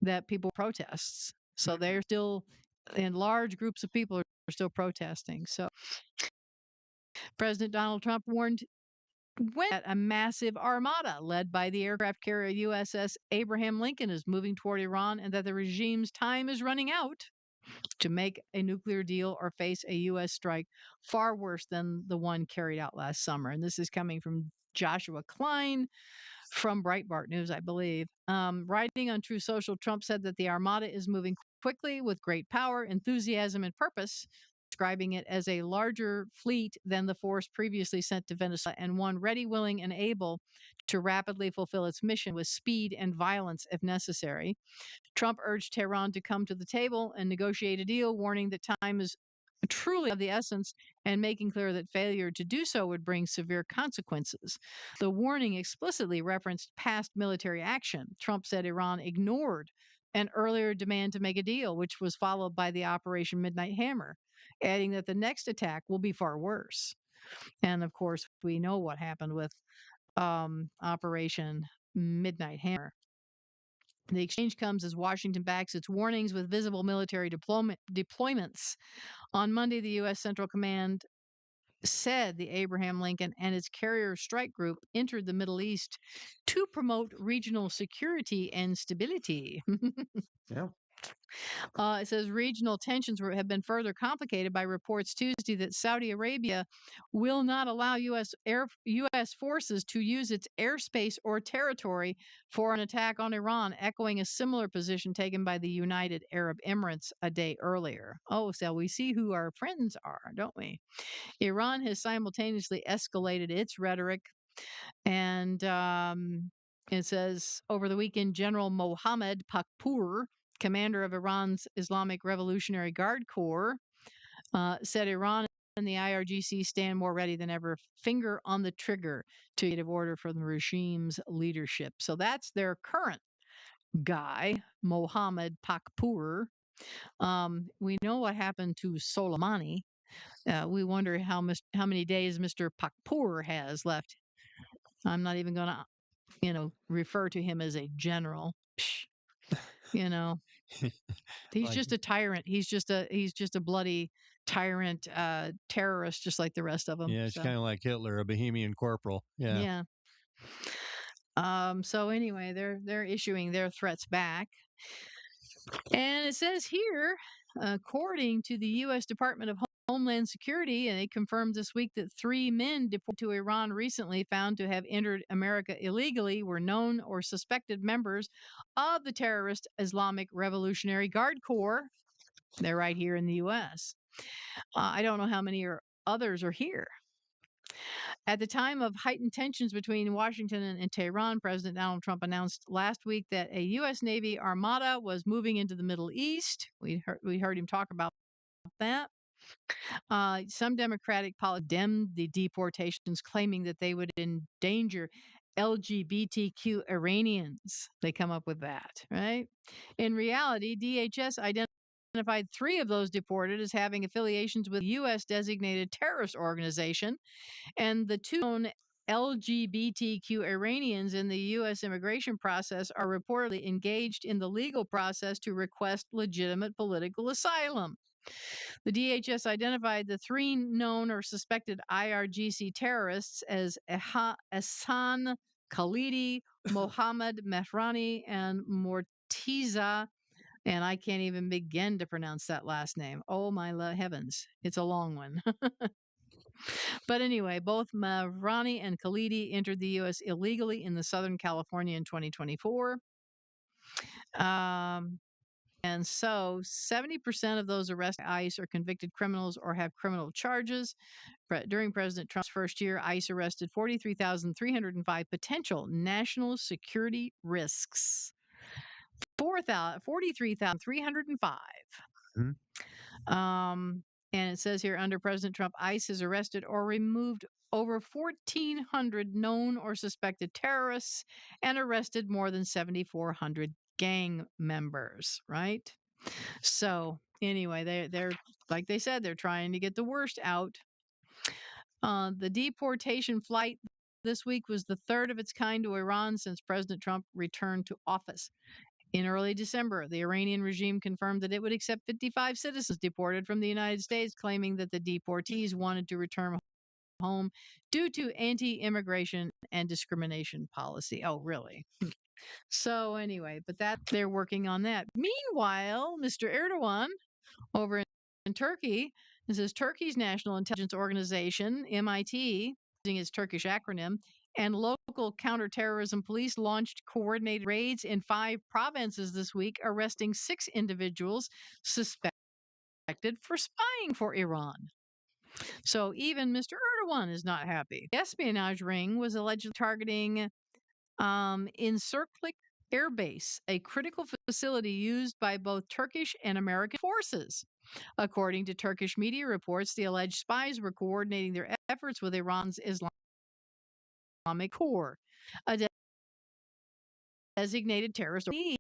S3: that people protests. So they're still, and large groups of people are still protesting. So President Donald Trump warned when a massive armada led by the aircraft carrier USS Abraham Lincoln is moving toward Iran and that the regime's time is running out. to make a nuclear deal or face a U.S. strike far worse than the one carried out last summer. And this is coming from Joshua Klein from Breitbart News, I believe. Writing on True Social, Trump said that the Armada is moving quickly with great power, enthusiasm, and purpose, describing it as a larger fleet than the force previously sent to Venezuela and one ready, willing, and able to rapidly fulfill its mission with speed and violence if necessary. Trump urged Tehran to come to the table and negotiate a deal, warning that time is truly of the essence and making clear that failure to do so would bring severe consequences. The warning explicitly referenced past military action. Trump said Iran ignored an earlier demand to make a deal, which was followed by the Operation Midnight Hammer, adding that the next attack will be far worse. And of course, we know what happened with Operation Midnight Hammer. The exchange comes as Washington backs its warnings with visible military deployments. On Monday, the U.S. Central Command said the Abraham Lincoln and its carrier strike group entered the Middle East to promote regional security and stability.
S2: Yeah.
S3: It says regional tensions have been further complicated by reports Tuesday that Saudi Arabia will not allow U.S. forces to use its airspace or territory for an attack on Iran, echoing a similar position taken by the United Arab Emirates a day earlier. Oh, so we see who our friends are, don't we? Iran has simultaneously escalated its rhetoric, and it says over the weekend, General Mohammad Pakpour, commander of Iran's Islamic Revolutionary Guard Corps, said Iran and the IRGC stand more ready than ever, finger on the trigger to get order from the regime's leadership. So that's their current guy, Mohammad Pakpour. We know what happened to Soleimani. We wonder how many days Mr. Pakpour has left. I'm not even going to, refer to him as a general. Psh, you know, he's
S2: Like,
S3: just a tyrant. He's just a bloody tyrant, terrorist, just like the rest of them.
S2: yeah, it's
S3: So
S2: kind of like Hitler, a Bohemian corporal. Yeah.
S3: yeah. So anyway, they're issuing their threats back, and it says here, according to the U.S. Department of Homeland Security, and they confirmed this week that 3 men deported to Iran recently found to have entered America illegally were known or suspected members of the terrorist Islamic Revolutionary Guard Corps. They're right here in the U.S. I don't know how many others are here. At the time of heightened tensions between Washington and Tehran, President Donald Trump announced last week that a U.S. Navy armada was moving into the Middle East. We heard him talk about that. Some Democratic politicians condemned the deportations, claiming that they would endanger LGBTQ Iranians. They come up with that, right? In reality, DHS identified 3 of those deported as having affiliations with a U.S. designated terrorist organization, and the 2 known LGBTQ Iranians in the U.S. immigration process are reportedly engaged in the legal process to request legitimate political asylum. The DHS identified the 3 known or suspected IRGC terrorists as Ehsan Khalidi, Mohammad Mehrani, and Mortiza. And I can't even begin to pronounce that last name. Oh, my heavens. It's a long one. But anyway, both Mehrani and Khalidi entered the U.S. illegally in the Southern California in 2024. And so 70% of those arrested by ICE are convicted criminals or have criminal charges. During President Trump's first year, ICE arrested 43,305 potential national security risks. 43,305.
S2: Mm-hmm.
S3: And it says here, under President Trump, ICE has arrested or removed over 1,400 known or suspected terrorists and arrested more than 7,400 gang members, right? So anyway, they're like they said, they're trying to get the worst out. The deportation flight this week was the 3rd of its kind to Iran since President Trump returned to office. In early December, the Iranian regime confirmed that it would accept 55 citizens deported from the United States, claiming that the deportees wanted to return home due to anti-immigration and discrimination policy. Oh, really? So anyway, but they're working on that. Meanwhile, Mr. Erdogan Over in Turkey, this is Turkey's National Intelligence Organization, MIT, using its Turkish acronym, and local counterterrorism police launched coordinated raids in 5 provinces this week, arresting 6 individuals suspected for spying for Iran. So even Mr. Erdogan is not happy. The espionage ring was allegedly targeting Incirlik Air Base, a critical facility used by both Turkish and American forces. According to Turkish media reports, the alleged spies were coordinating their efforts with Iran's Islamic Corps, a designated terrorist organization.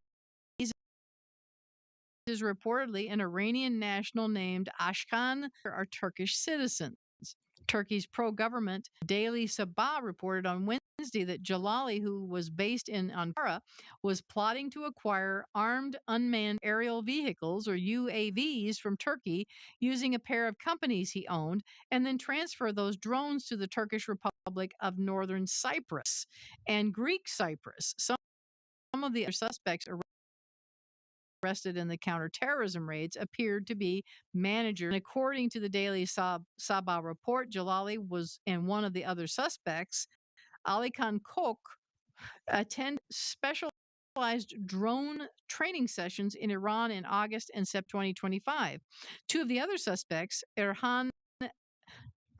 S3: Is reportedly an Iranian national named Ashkan are Turkish citizens. Turkey's pro-government Daily Sabah reported on Wednesday that Jalali, who was based in Ankara, was plotting to acquire armed unmanned aerial vehicles or UAVs from Turkey using a pair of companies he owned and then transfer those drones to the Turkish Republic of Northern Cyprus and Greek Cyprus. Some of the other suspects arrested in the counterterrorism raids appeared to be managers. And according to the Daily Sabah report, Jalali was and one of the other suspects, Ali Khan Kok, attend specialized drone training sessions in Iran in August and September 2025. 2 of the other suspects, Erhan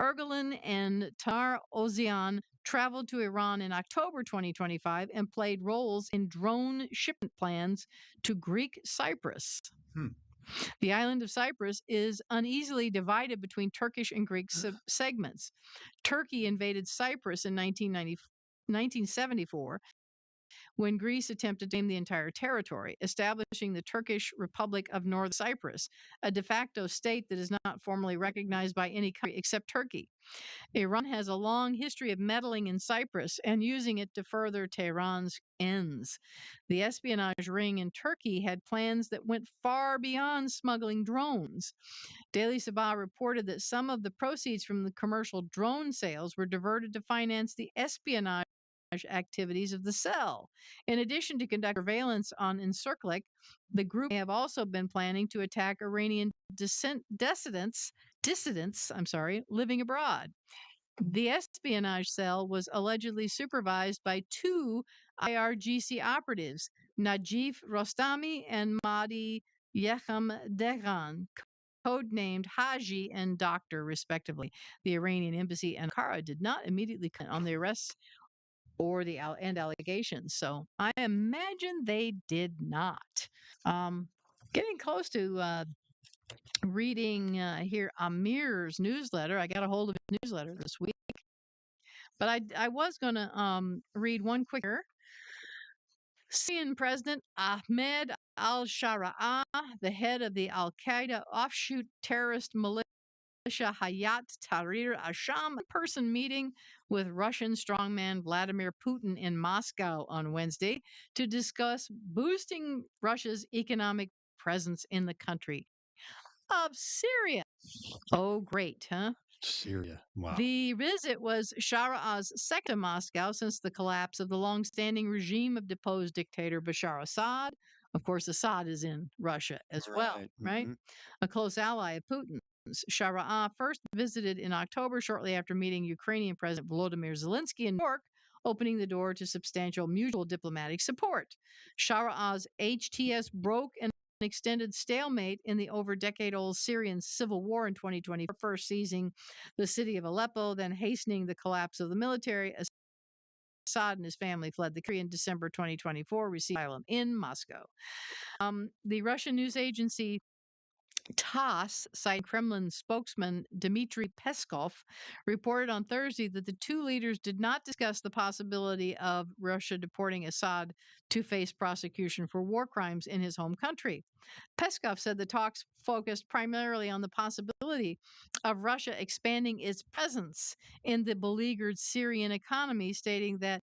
S3: Ergulen and Tar Ozian, traveled to Iran in October 2025 and played roles in drone shipment plans to Greek Cyprus. The island of Cyprus is uneasily divided between Turkish and Greek segments. Turkey invaded Cyprus in 1974 when Greece attempted to claim the entire territory, establishing the Turkish Republic of North Cyprus, a de facto state that is not formally recognized by any country except Turkey. Iran has a long history of meddling in Cyprus and using it to further Tehran's ends. The espionage ring in Turkey had plans that went far beyond smuggling drones. Daily Sabah reported that some of the proceeds from the commercial drone sales were diverted to finance the espionage activities of the cell. In addition to conduct surveillance on Incirlik, the group may have also been planning to attack Iranian dissidents living abroad. The espionage cell was allegedly supervised by 2 IRGC operatives, Najif Rostami and Mahdi Yecham Deghan, codenamed Haji and Doctor, respectively. The Iranian embassy in Ankara did not immediately comment on the arrests or the allegations. So I imagine they did not. Getting close to reading here Amir's newsletter. I got a hold of his newsletter this week, but I was going to read one quicker. Syrian President Ahmed al-Shara, the head of the Al-Qaeda offshoot terrorist militia Hayat Tahrir al-Sham, person meeting with Russian strongman Vladimir Putin in Moscow on Wednesday to discuss boosting Russia's economic presence in the country of Syria. Oh, great, huh?
S2: Syria. Wow.
S3: The visit was Shara'a's second to Moscow since the collapse of the long-standing regime of deposed dictator Bashar Assad. Of course, Assad is in Russia as well, right? A close ally of Putin's. Shara'a first visited in October shortly after meeting Ukrainian President Volodymyr Zelensky in New York, opening the door to substantial mutual diplomatic support. Shara'a's HTS broke an extended stalemate in the over decade-old Syrian civil war in 2020, first seizing the city of Aleppo, then hastening the collapse of the military. Assad and his family fled the country in December 2024, received asylum in Moscow. The Russian news agency TASS, citing Kremlin spokesman Dmitry Peskov, reported on Thursday that the 2 leaders did not discuss the possibility of Russia deporting Assad to face prosecution for war crimes in his home country. Peskov said the talks focused primarily on the possibility of Russia expanding its presence in the beleaguered Syrian economy, stating that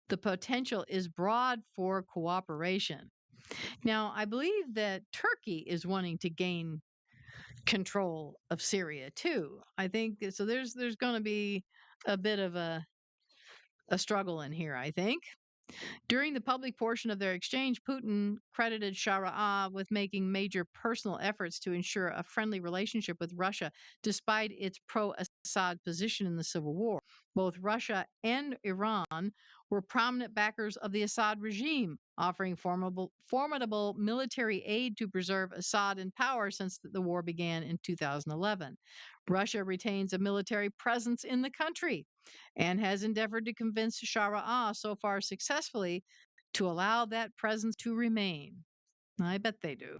S3: the potential is broad for cooperation. Now, I believe that Turkey is wanting to gain control of Syria too. I think so. There's going to be a bit of a struggle in here, I think. During the public portion of their exchange, Putin credited Shara with making major personal efforts to ensure a friendly relationship with Russia, despite its pro Assad position in the civil war. Both Russia and Iran were prominent backers of the Assad regime, offering formidable military aid to preserve Assad in power since the war began in 2011. Russia retains a military presence in the country and has endeavored to convince Shara so far successfully to allow that presence to remain. I bet they do.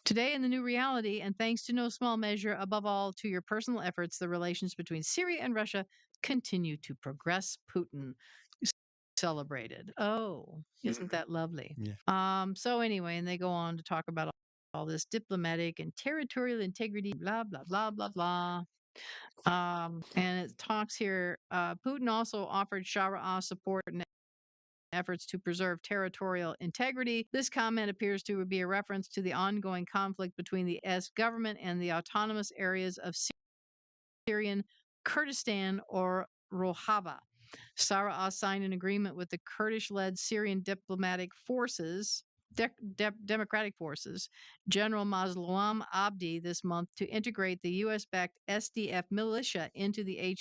S3: Today, in the new reality, and thanks to no small measure, above all, to your personal efforts, the relations between Syria and Russia continue to progress. Putin celebrated. Oh, isn't that lovely?
S2: Yeah.
S3: So anyway, and they go on to talk about all this diplomatic and territorial integrity, blah, blah, blah, blah, blah. And it talks here. Putin also offered Shara support in efforts to preserve territorial integrity. This comment appears to be a reference to the ongoing conflict between the S government and the autonomous areas of Syrian Kurdistan or Rojava. Shara signed an agreement with the Kurdish-led Syrian diplomatic forces. Democratic Forces, General Mazloum Abdi this month to integrate the U.S. backed SDF militia into the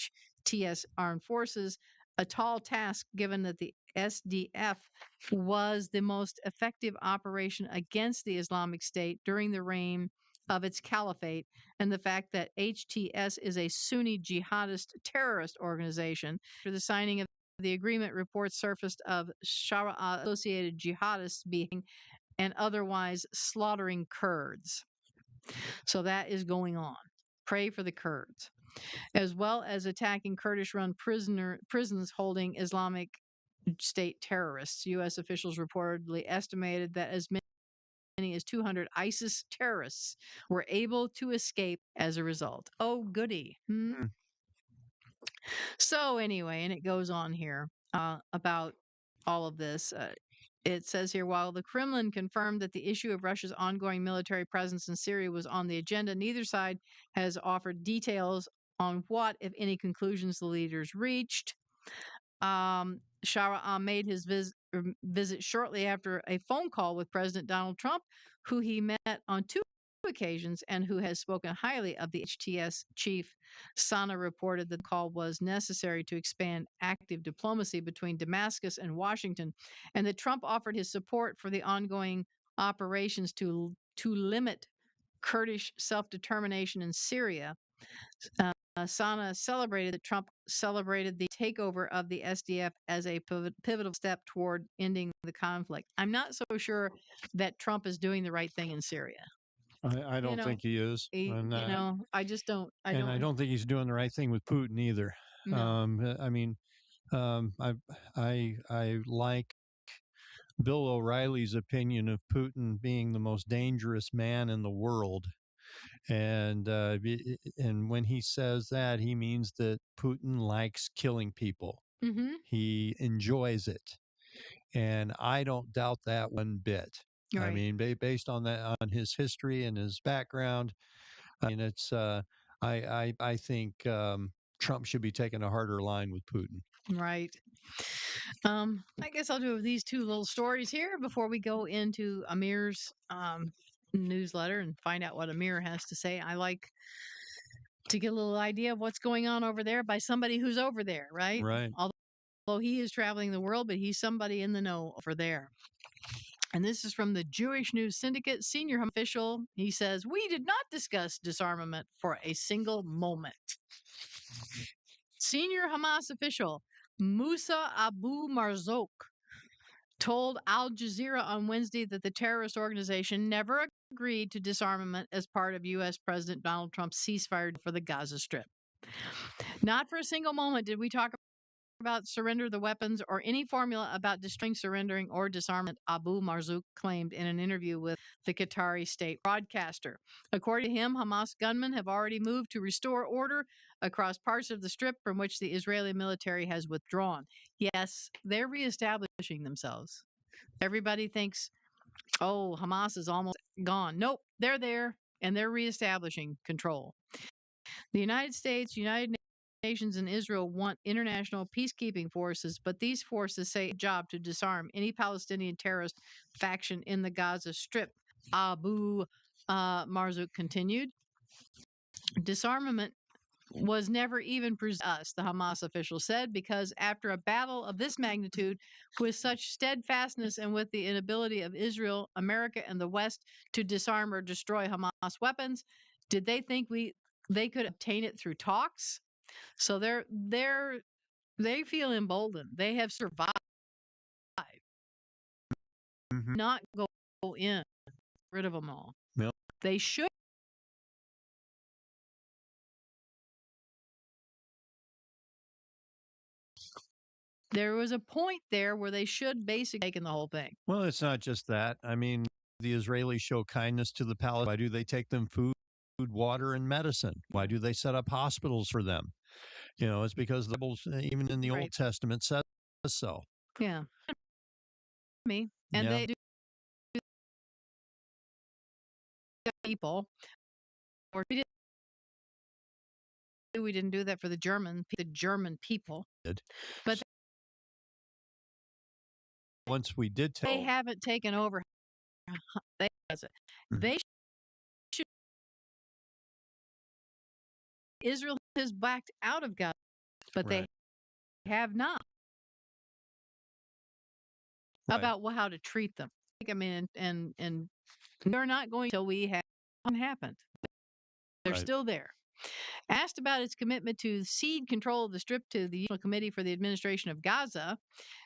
S3: HTS armed forces, a tall task given that the SDF was the most effective operation against the Islamic State during the reign of its caliphate, and the fact that HTS is a Sunni jihadist terrorist organization. After the signing of the agreement, reports surfaced of Shara associated jihadists being and otherwise slaughtering Kurds. So that is going on. Pray for the Kurds, as well as attacking Kurdish-run prisons holding Islamic State terrorists. U.S. officials reportedly estimated that as many as 200 ISIS terrorists were able to escape as a result. Oh, goody. So anyway, and it goes on here about all of this. It says here, while the Kremlin confirmed that the issue of Russia's ongoing military presence in Syria was on the agenda, neither side has offered details on what, if any, conclusions the leaders reached. Shara made his visit shortly after a phone call with President Donald Trump, who he met on two occasions and who has spoken highly of the HTS chief. Sana reported that the call was necessary to expand active diplomacy between Damascus and Washington, and that Trump offered his support for the ongoing operations to limit Kurdish self-determination in Syria. Sana celebrated that Trump celebrated the takeover of the SDF as a pivotal step toward ending the conflict. I'm not so sure that Trump is doing the right thing in Syria.
S2: I don't think he is.
S3: I just don't.
S2: I don't think he's doing the right thing with Putin either.
S3: No.
S2: I mean, I like Bill O'Reilly's opinion of Putin being the most dangerous man in the world. And when he says that, he means that Putin likes killing people.
S3: Mm-hmm.
S2: He enjoys it, and I don't doubt that one bit.
S3: Right.
S2: I mean, based on that, on his history and his background, I mean, it's. I think Trump should be taking a harder line with Putin.
S3: Right. I guess I'll do these two little stories here before we go into Amir's newsletter and find out what Amir has to say. I like to get a little idea of what's going on over there by somebody who's over there, right?
S2: Right.
S3: Although he is traveling the world, but he's somebody in the know over there. And this is from the Jewish News Syndicate. Senior official, he says, "We did not discuss disarmament for a single moment." Senior Hamas official Musa Abu Marzouk told Al Jazeera on Wednesday that the terrorist organization never agreed to disarmament as part of U.S. President Donald Trump's ceasefire for the Gaza Strip. Not for a single moment did we talk about surrender the weapons or any formula about destroying, surrendering, or disarmament, Abu Marzouk claimed in an interview with the Qatari state broadcaster. According to him, Hamas gunmen have already moved to restore order across parts of the strip from which the Israeli military has withdrawn. Yes, they're reestablishing themselves. Everybody thinks, oh, Hamas is almost gone. Nope, they're there and they're reestablishing control. The United States, United Nations and Israel want international peacekeeping forces, but these forces say it's a job to disarm any Palestinian terrorist faction in the Gaza Strip. Abu Marzouk continued. Disarmament was never even presented to us, the Hamas official said, because after a battle of this magnitude, with such steadfastness and with the inability of Israel, America, and the West to disarm or destroy Hamas weapons, did they think they could obtain it through talks? So they feel emboldened. They have survived.
S2: Mhm.
S3: Not go in, rid of them all.
S2: Yep.
S3: They should. There was a point there where they should basically taken the whole thing.
S2: Well, it's not just that. I mean, the Israelis show kindness to the Palestinians. Why do they take them food, water, and medicine? Why do they set up hospitals for them? It's because the Bible, even in the
S3: Right.
S2: Old Testament, says so.
S3: Yeah. Me. And
S2: Yeah.
S3: they do people. Or we didn't do that for the German people. But
S2: Once we did
S3: they
S2: tell,
S3: haven't taken over. They should. Israel has backed out of Gaza, but
S2: right.
S3: they have not.
S2: Right.
S3: About how to treat them. I mean, and they're not going until we have happened. They're
S2: Right.
S3: still there. Asked about its commitment to cede control of the Strip to the National Committee for the Administration of Gaza,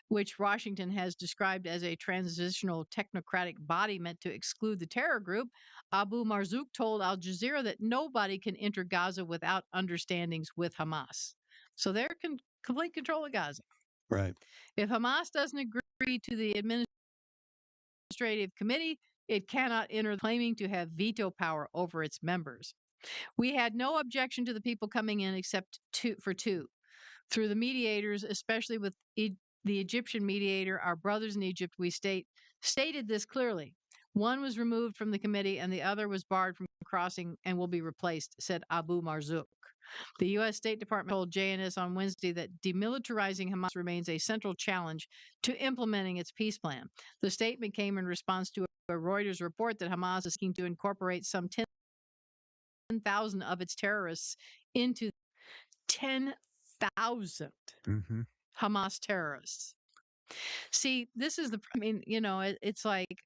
S3: which Washington has described as a transitional technocratic body meant to exclude the terror group, Abu Marzouk told Al Jazeera that nobody can enter Gaza without understandings with Hamas. So they're complete control of Gaza.
S2: Right.
S3: If Hamas doesn't agree to the administrative committee, it cannot enter, claiming to have veto power over its members. We had no objection to the people coming in except for two. Through the mediators, especially with the Egyptian mediator, our brothers in Egypt, we stated this clearly. One was removed from the committee and the other was barred from crossing and will be replaced, said Abu Marzouk. The U.S. State Department told JNS on Wednesday that demilitarizing Hamas remains a central challenge to implementing its peace plan. The statement came in response to a Reuters report that Hamas is seeking to incorporate some 10,000 of its terrorists into 10,000 Hamas terrorists. See, this is it's like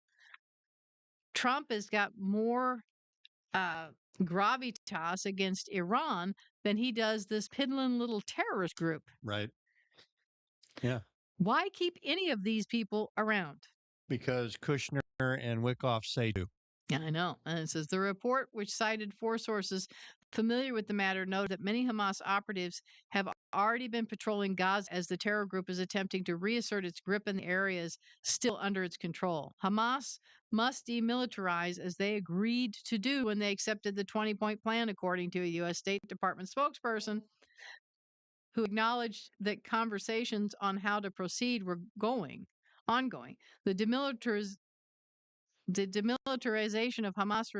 S3: Trump has got more gravitas against Iran than he does this piddling little terrorist group.
S2: Right. Yeah.
S3: Why keep any of these people around?
S2: Because Kushner and Wickoff say to.
S3: Yeah, I know. And it says the report, which cited 4 sources familiar with the matter, noted that many Hamas operatives have already been patrolling Gaza as the terror group is attempting to reassert its grip in the areas still under its control. Hamas must demilitarize as they agreed to do when they accepted the 20-point plan, according to a U.S. State Department spokesperson who acknowledged that conversations on how to proceed were ongoing. The demilitarization of Hamas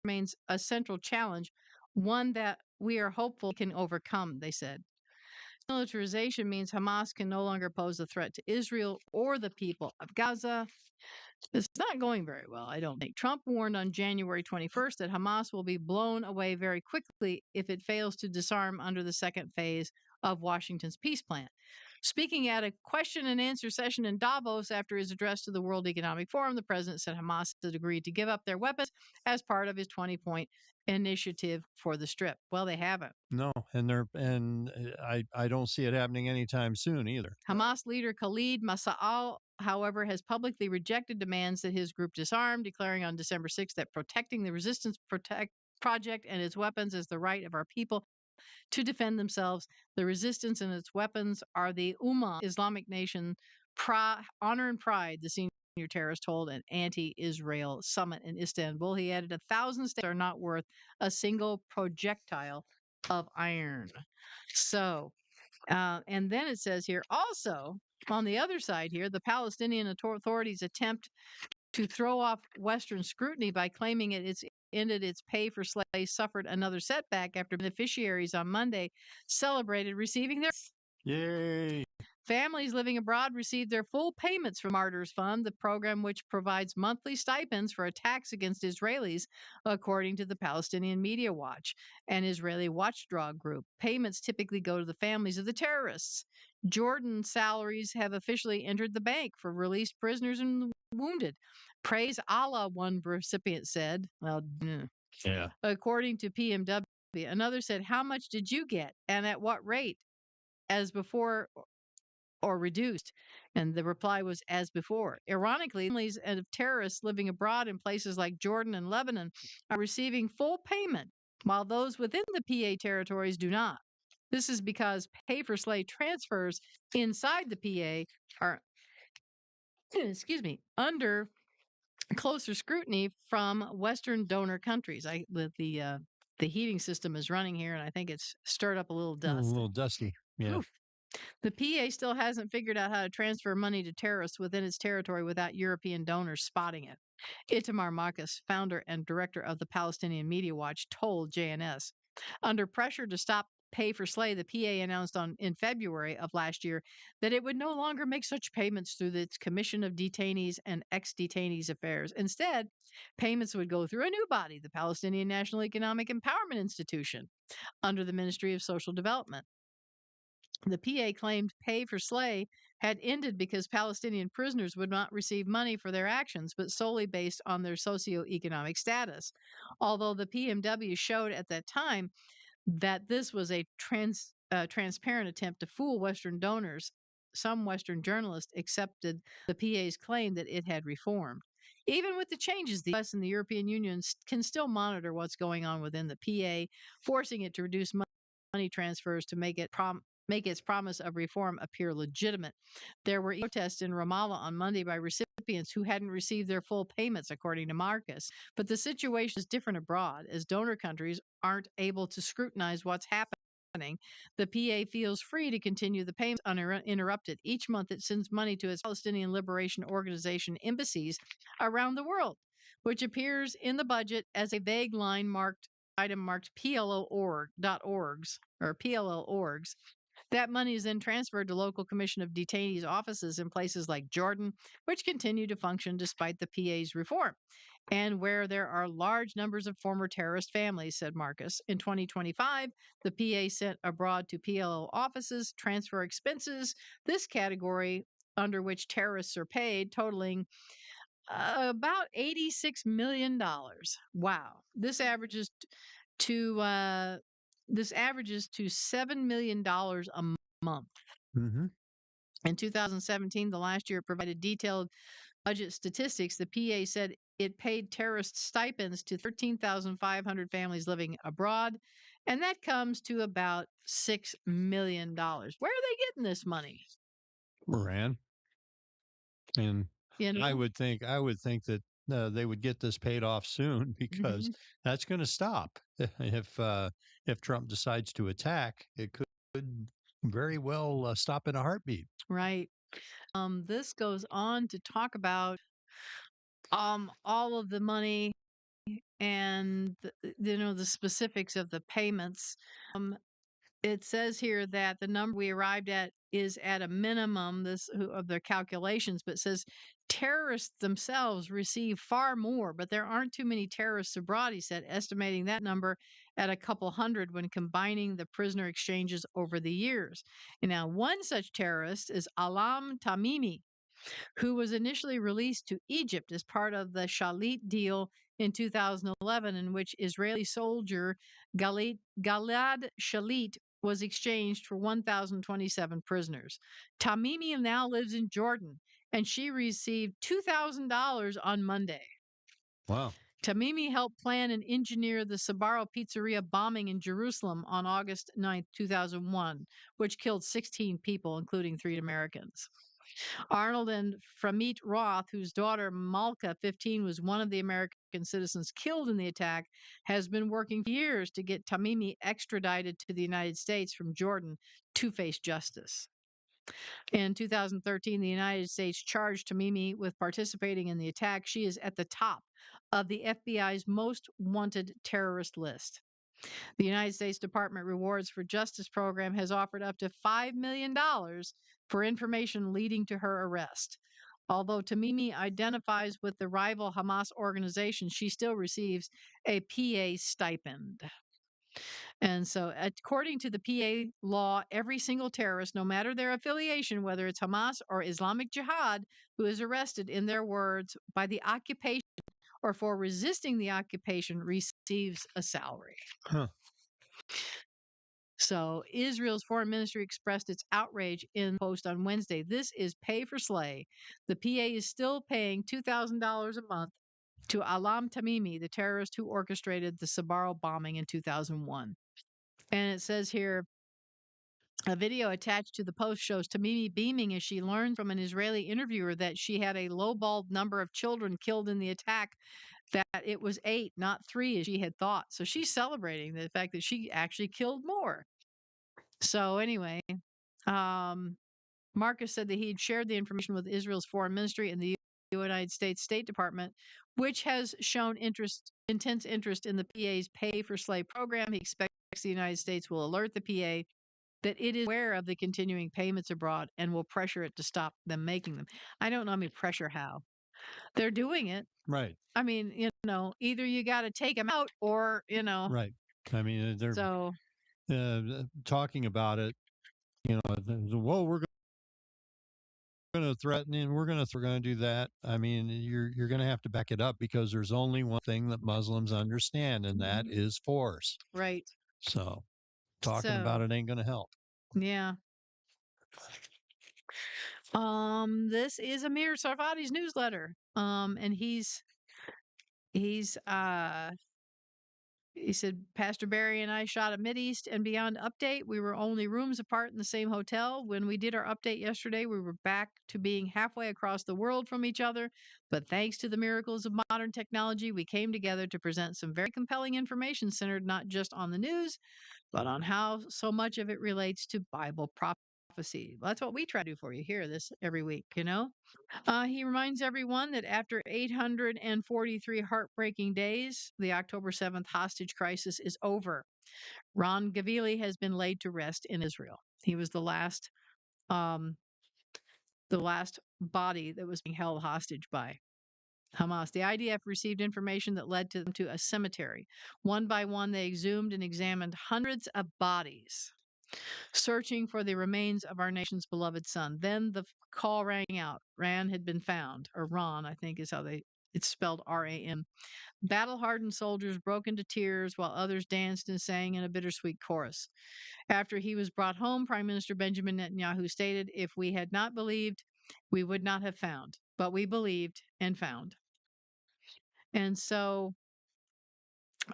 S3: remains a central challenge, one that we are hopeful can overcome, they said. Militarization means Hamas can no longer pose a threat to Israel or the people of Gaza. It's not going very well, I don't think. Trump warned on January 21st that Hamas will be blown away very quickly if it fails to disarm under the second phase of Washington's peace plan. Speaking at a question and answer session in Davos after his address to the World Economic Forum, the president said Hamas had agreed to give up their weapons as part of his 20-point initiative for the Strip. Well, they haven't.
S2: No, and I don't see it happening anytime soon either.
S3: Hamas leader Khalid Massaal, however, has publicly rejected demands that his group disarm, declaring on December 6th that protecting the Resistance Project and its weapons is the right of our people to defend themselves. The resistance and its weapons are the Ummah, Islamic nation, honor and pride, the senior terrorist told an anti-Israel summit in Istanbul. He added 1,000 states are not worth a single projectile of iron. So, and then it says here, also, on the other side here, the Palestinian authorities attempt to throw off Western scrutiny by claiming it is ended its pay for slay suffered another setback after beneficiaries on Monday celebrated receiving their.
S2: Yay.
S3: Families living abroad received their full payments from Martyrs Fund, the program which provides monthly stipends for attacks against Israelis, according to the Palestinian Media Watch, an Israeli watchdog group. Payments typically go to the families of the terrorists. Jordan's salaries have officially entered the bank for released prisoners and wounded. Praise Allah, one recipient said. Well,
S2: Yeah.
S3: according to PMW. Another said, "How much did you get and at what rate?" As before or reduced? And the reply was as before. Ironically, families of terrorists living abroad in places like Jordan and Lebanon are receiving full payment, while those within the PA territories do not. This is because pay for slay transfers inside the PA are, excuse me, under closer scrutiny from Western donor countries. The heating system is running here, and I think it's stirred up a little
S2: A
S3: dust.
S2: little dusty. Yeah.
S3: Oof. The PA still hasn't figured out how to transfer money to terrorists within its territory without European donors spotting it. Itamar Marcus, founder and director of the Palestinian Media Watch, told JNS. Under pressure to stop pay for slay, the PA announced in February of last year that it would no longer make such payments through its Commission of Detainees and Ex-Detainees Affairs. Instead, payments would go through a new body, the Palestinian National Economic Empowerment Institution, under the Ministry of Social Development. The PA claimed pay for slay had ended because Palestinian prisoners would not receive money for their actions, but solely based on their socioeconomic status. Although the PMW showed at that time that this was a transparent attempt to fool Western donors, some Western journalists accepted the PA's claim that it had reformed. Even with the changes, the US and the European Union can still monitor what's going on within the PA, forcing it to reduce money transfers to make its promise of reform appear legitimate. There were protests in Ramallah on Monday by recipients who hadn't received their full payments, according to Marcus. But the situation is different abroad, as donor countries aren't able to scrutinize what's happening. The PA feels free to continue the payments uninterrupted. Each month, it sends money to its Palestinian Liberation Organization embassies around the world, which appears in the budget as a vague item marked PLO.orgs or PLL orgs. That money is then transferred to local Commission of Detainees offices in places like Jordan, which continue to function despite the PA's reform, and where there are large numbers of former terrorist families, said Marcus. In 2025, the PA sent abroad to PLO offices transfer expenses, this category under which terrorists are paid, totaling about $86 million. Wow. This averages to $7 million a month.
S2: Mm-hmm.
S3: In 2017, the last year it provided detailed budget statistics. The PA said it paid terrorist stipends to 13,500 families living abroad, and that comes to about $6 million. Where are they getting this money?
S2: Iran. And
S3: You know?
S2: I would think that they would get this paid off soon because that's going to stop. If Trump decides to attack, it could very well stop in a heartbeat.
S3: Right. This goes on to talk about all of the money and the specifics of the payments. It says here that the number we arrived at is at a minimum of their calculations, but it says terrorists themselves receive far more, but there aren't too many terrorists abroad, he said, estimating that number at a couple hundred when combining the prisoner exchanges over the years. And now, one such terrorist is Alam Tamimi, who was initially released to Egypt as part of the Shalit deal in 2011, in which Israeli soldier Gilad Shalit was exchanged for 1,027 prisoners. Tamimi now lives in Jordan, and she received $2,000 on Monday.
S2: Wow.
S3: Tamimi helped plan and engineer the Sbarro pizzeria bombing in Jerusalem on August 9, 2001, which killed 16 people, including 3 Americans. Arnold and Framit Roth, whose daughter Malka, 15, was one of the American citizens killed in the attack, has been working for years to get Tamimi extradited to the United States from Jordan to face justice. In 2013, the United States charged Tamimi with participating in the attack. She is at the top of the FBI's most wanted terrorist list. The United States Department Rewards for Justice program has offered up to $5 million for information leading to her arrest. Although Tamimi identifies with the rival Hamas organization, she still receives a PA stipend. And so, according to the PA law, every single terrorist, no matter their affiliation, whether it's Hamas or Islamic Jihad, who is arrested, in their words, by the occupation or for resisting the occupation, receives a salary.
S2: Huh.
S3: So Israel's foreign ministry expressed its outrage in a post on Wednesday. This is pay for slay. The PA is still paying $2,000 a month to Alam Tamimi, the terrorist who orchestrated the Sabaro bombing in 2001. And it says here, a video attached to the post shows Tamimi beaming as she learned from an Israeli interviewer that she had a lowballed number of children killed in the attack, that it was 8, not 3, as she had thought. So she's celebrating the fact that she actually killed more. So anyway, Marcus said that he'd shared the information with Israel's foreign ministry and the United States State Department, which has shown intense interest in the PA's Pay for Slay program. He expects the United States will alert the PA that it is aware of the continuing payments abroad and will pressure it to stop them making them. I don't know, I mean, pressure how? They're doing it.
S2: Right.
S3: I mean, either you got to take them out or,
S2: Right. I mean, they're
S3: so
S2: talking about it. Whoa, we're going to threaten and we're going to do that. I mean, you're going to have to back it up because there's only one thing that Muslims understand, and that is force.
S3: right.
S2: So talking about it ain't going to help.
S3: Yeah. This is Amir Sarvati's newsletter. And he said, Pastor Barry and I shot a Mideast and Beyond update. We were only rooms apart in the same hotel. When we did our update yesterday, we were back to being halfway across the world from each other. But thanks to the miracles of modern technology, we came together to present some very compelling information centered not just on the news, but on how so much of it relates to Bible prophecy. That's what we try to do for you here this every week, He reminds everyone that after 843 heartbreaking days, the October 7th hostage crisis is over. Ron Gavili has been laid to rest in Israel. He was the last body that was being held hostage by Hamas. The IDF received information that led them to a cemetery. One by one, they exhumed and examined hundreds of bodies, searching for the remains of our nation's beloved son. Then the call rang out. Ran had been found, or Ron, I think is how it's spelled RAM. Battle hardened soldiers broke into tears while others danced and sang in a bittersweet chorus. After he was brought home, Prime Minister Benjamin Netanyahu stated, if we had not believed, we would not have found. But we believed and found. And so,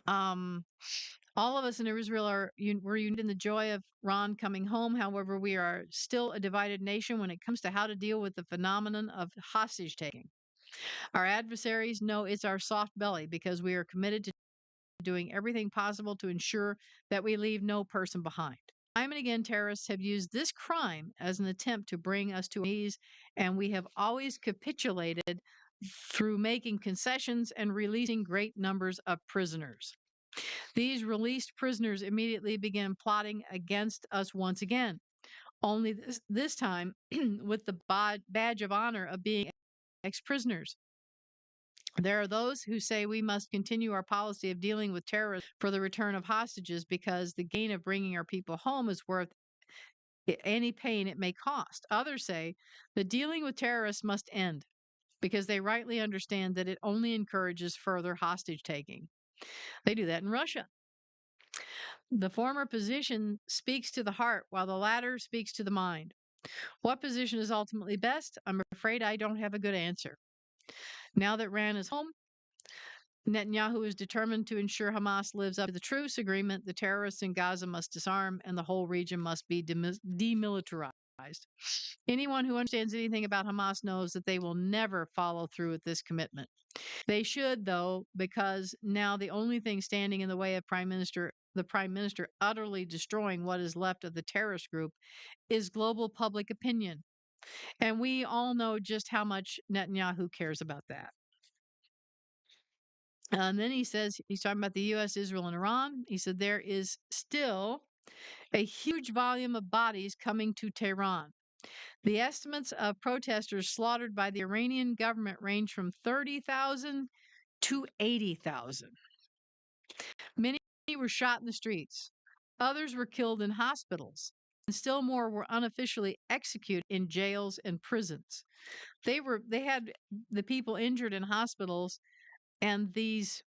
S3: all of us in Israel we're united in the joy of Ron coming home. However, we are still a divided nation when it comes to how to deal with the phenomenon of hostage taking. Our adversaries know it's our soft belly because we are committed to doing everything possible to ensure that we leave no person behind. Time and again, terrorists have used this crime as an attempt to bring us to our knees, and we have always capitulated through making concessions and releasing great numbers of prisoners. These released prisoners immediately began plotting against us once again, only this time with the badge of honor of being ex-prisoners. There are those who say we must continue our policy of dealing with terrorists for the return of hostages because the gain of bringing our people home is worth any pain it may cost. Others say that dealing with terrorists must end because they rightly understand that it only encourages further hostage taking. They do that in Russia. The former position speaks to the heart, while the latter speaks to the mind. What position is ultimately best? I'm afraid I don't have a good answer. Now that Ran is home, Netanyahu is determined to ensure Hamas lives up to the truce agreement. The terrorists in Gaza must disarm and the whole region must be demilitarized. Anyone who understands anything about Hamas knows that they will never follow through with this commitment. They should, though, because now the only thing standing in the way of the prime minister utterly destroying what is left of the terrorist group is global public opinion. And we all know just how much Netanyahu cares about that. And then he says, he's talking about the U.S., Israel, and Iran. He said, there is still a huge volume of bodies coming to Tehran. The estimates of protesters slaughtered by the Iranian government range from 30,000 to 80,000. Many were shot in the streets. Others were killed in hospitals. And still more were unofficially executed in jails and prisons. They had the people injured in hospitals, and these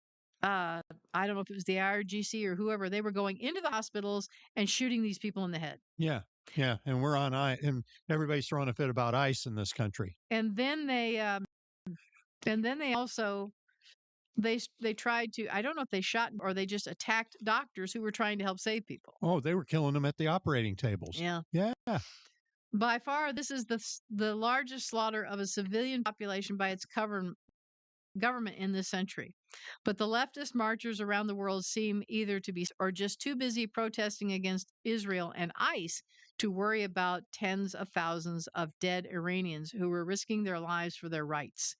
S3: I don't know if it was the IRGC or whoever, they were going into the hospitals and shooting these people in the head.
S2: Yeah. Yeah. And we're on ice, and everybody's throwing a fit about ice in this country.
S3: And then they also they tried to, I don't know if they shot or they just attacked doctors who were trying to help save people.
S2: Oh, they were killing them at the operating tables.
S3: Yeah.
S2: Yeah.
S3: By far, this is the largest slaughter of a civilian population by its government in this century. But the leftist marchers around the world seem either to be or just too busy protesting against Israel and ICE to worry about tens of thousands of dead Iranians who were risking their lives for their rights.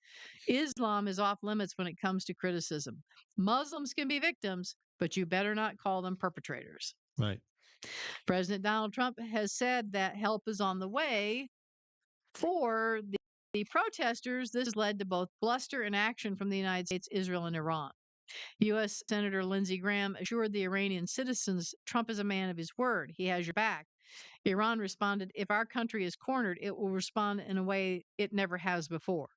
S3: Islam is off limits when it comes to criticism. Muslims can be victims, but you better not call them perpetrators.
S2: Right.
S3: President Donald Trump has said that help is on the way for the protesters. This has led to both bluster and action from the United States, Israel, and Iran. U.S. Senator Lindsey Graham assured the Iranian citizens Trump is a man of his word. He has your back. Iran responded, if our country is cornered, it will respond in a way it never has before.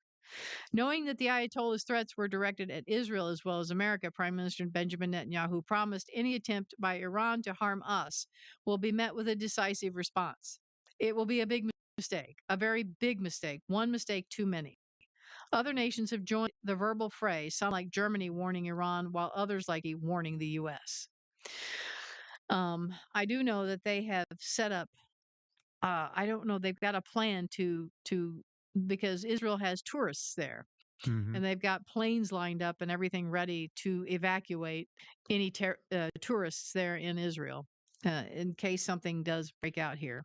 S3: Knowing that the Ayatollah's threats were directed at Israel as well as America, Prime Minister Benjamin Netanyahu promised any attempt by Iran to harm us will be met with a decisive response. It will be a big mistake, a very big mistake, one mistake too many. Other nations have joined the verbal fray, some like Germany warning Iran, while others like warning the U.S. I do know that they have set up. I don't know. They've got a plan to because Israel has tourists there,
S2: Mm-hmm.
S3: and they've got planes lined up and everything ready to evacuate any tourists there in Israel in case something does break out here.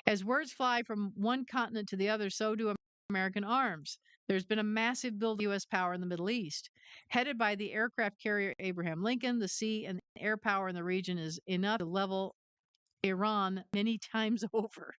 S3: As words fly from one continent to the other, so do American arms. There's been a massive build of U.S. power in the Middle East. Headed by the aircraft carrier Abraham Lincoln, the sea and air power in the region is enough to level Iran many times over.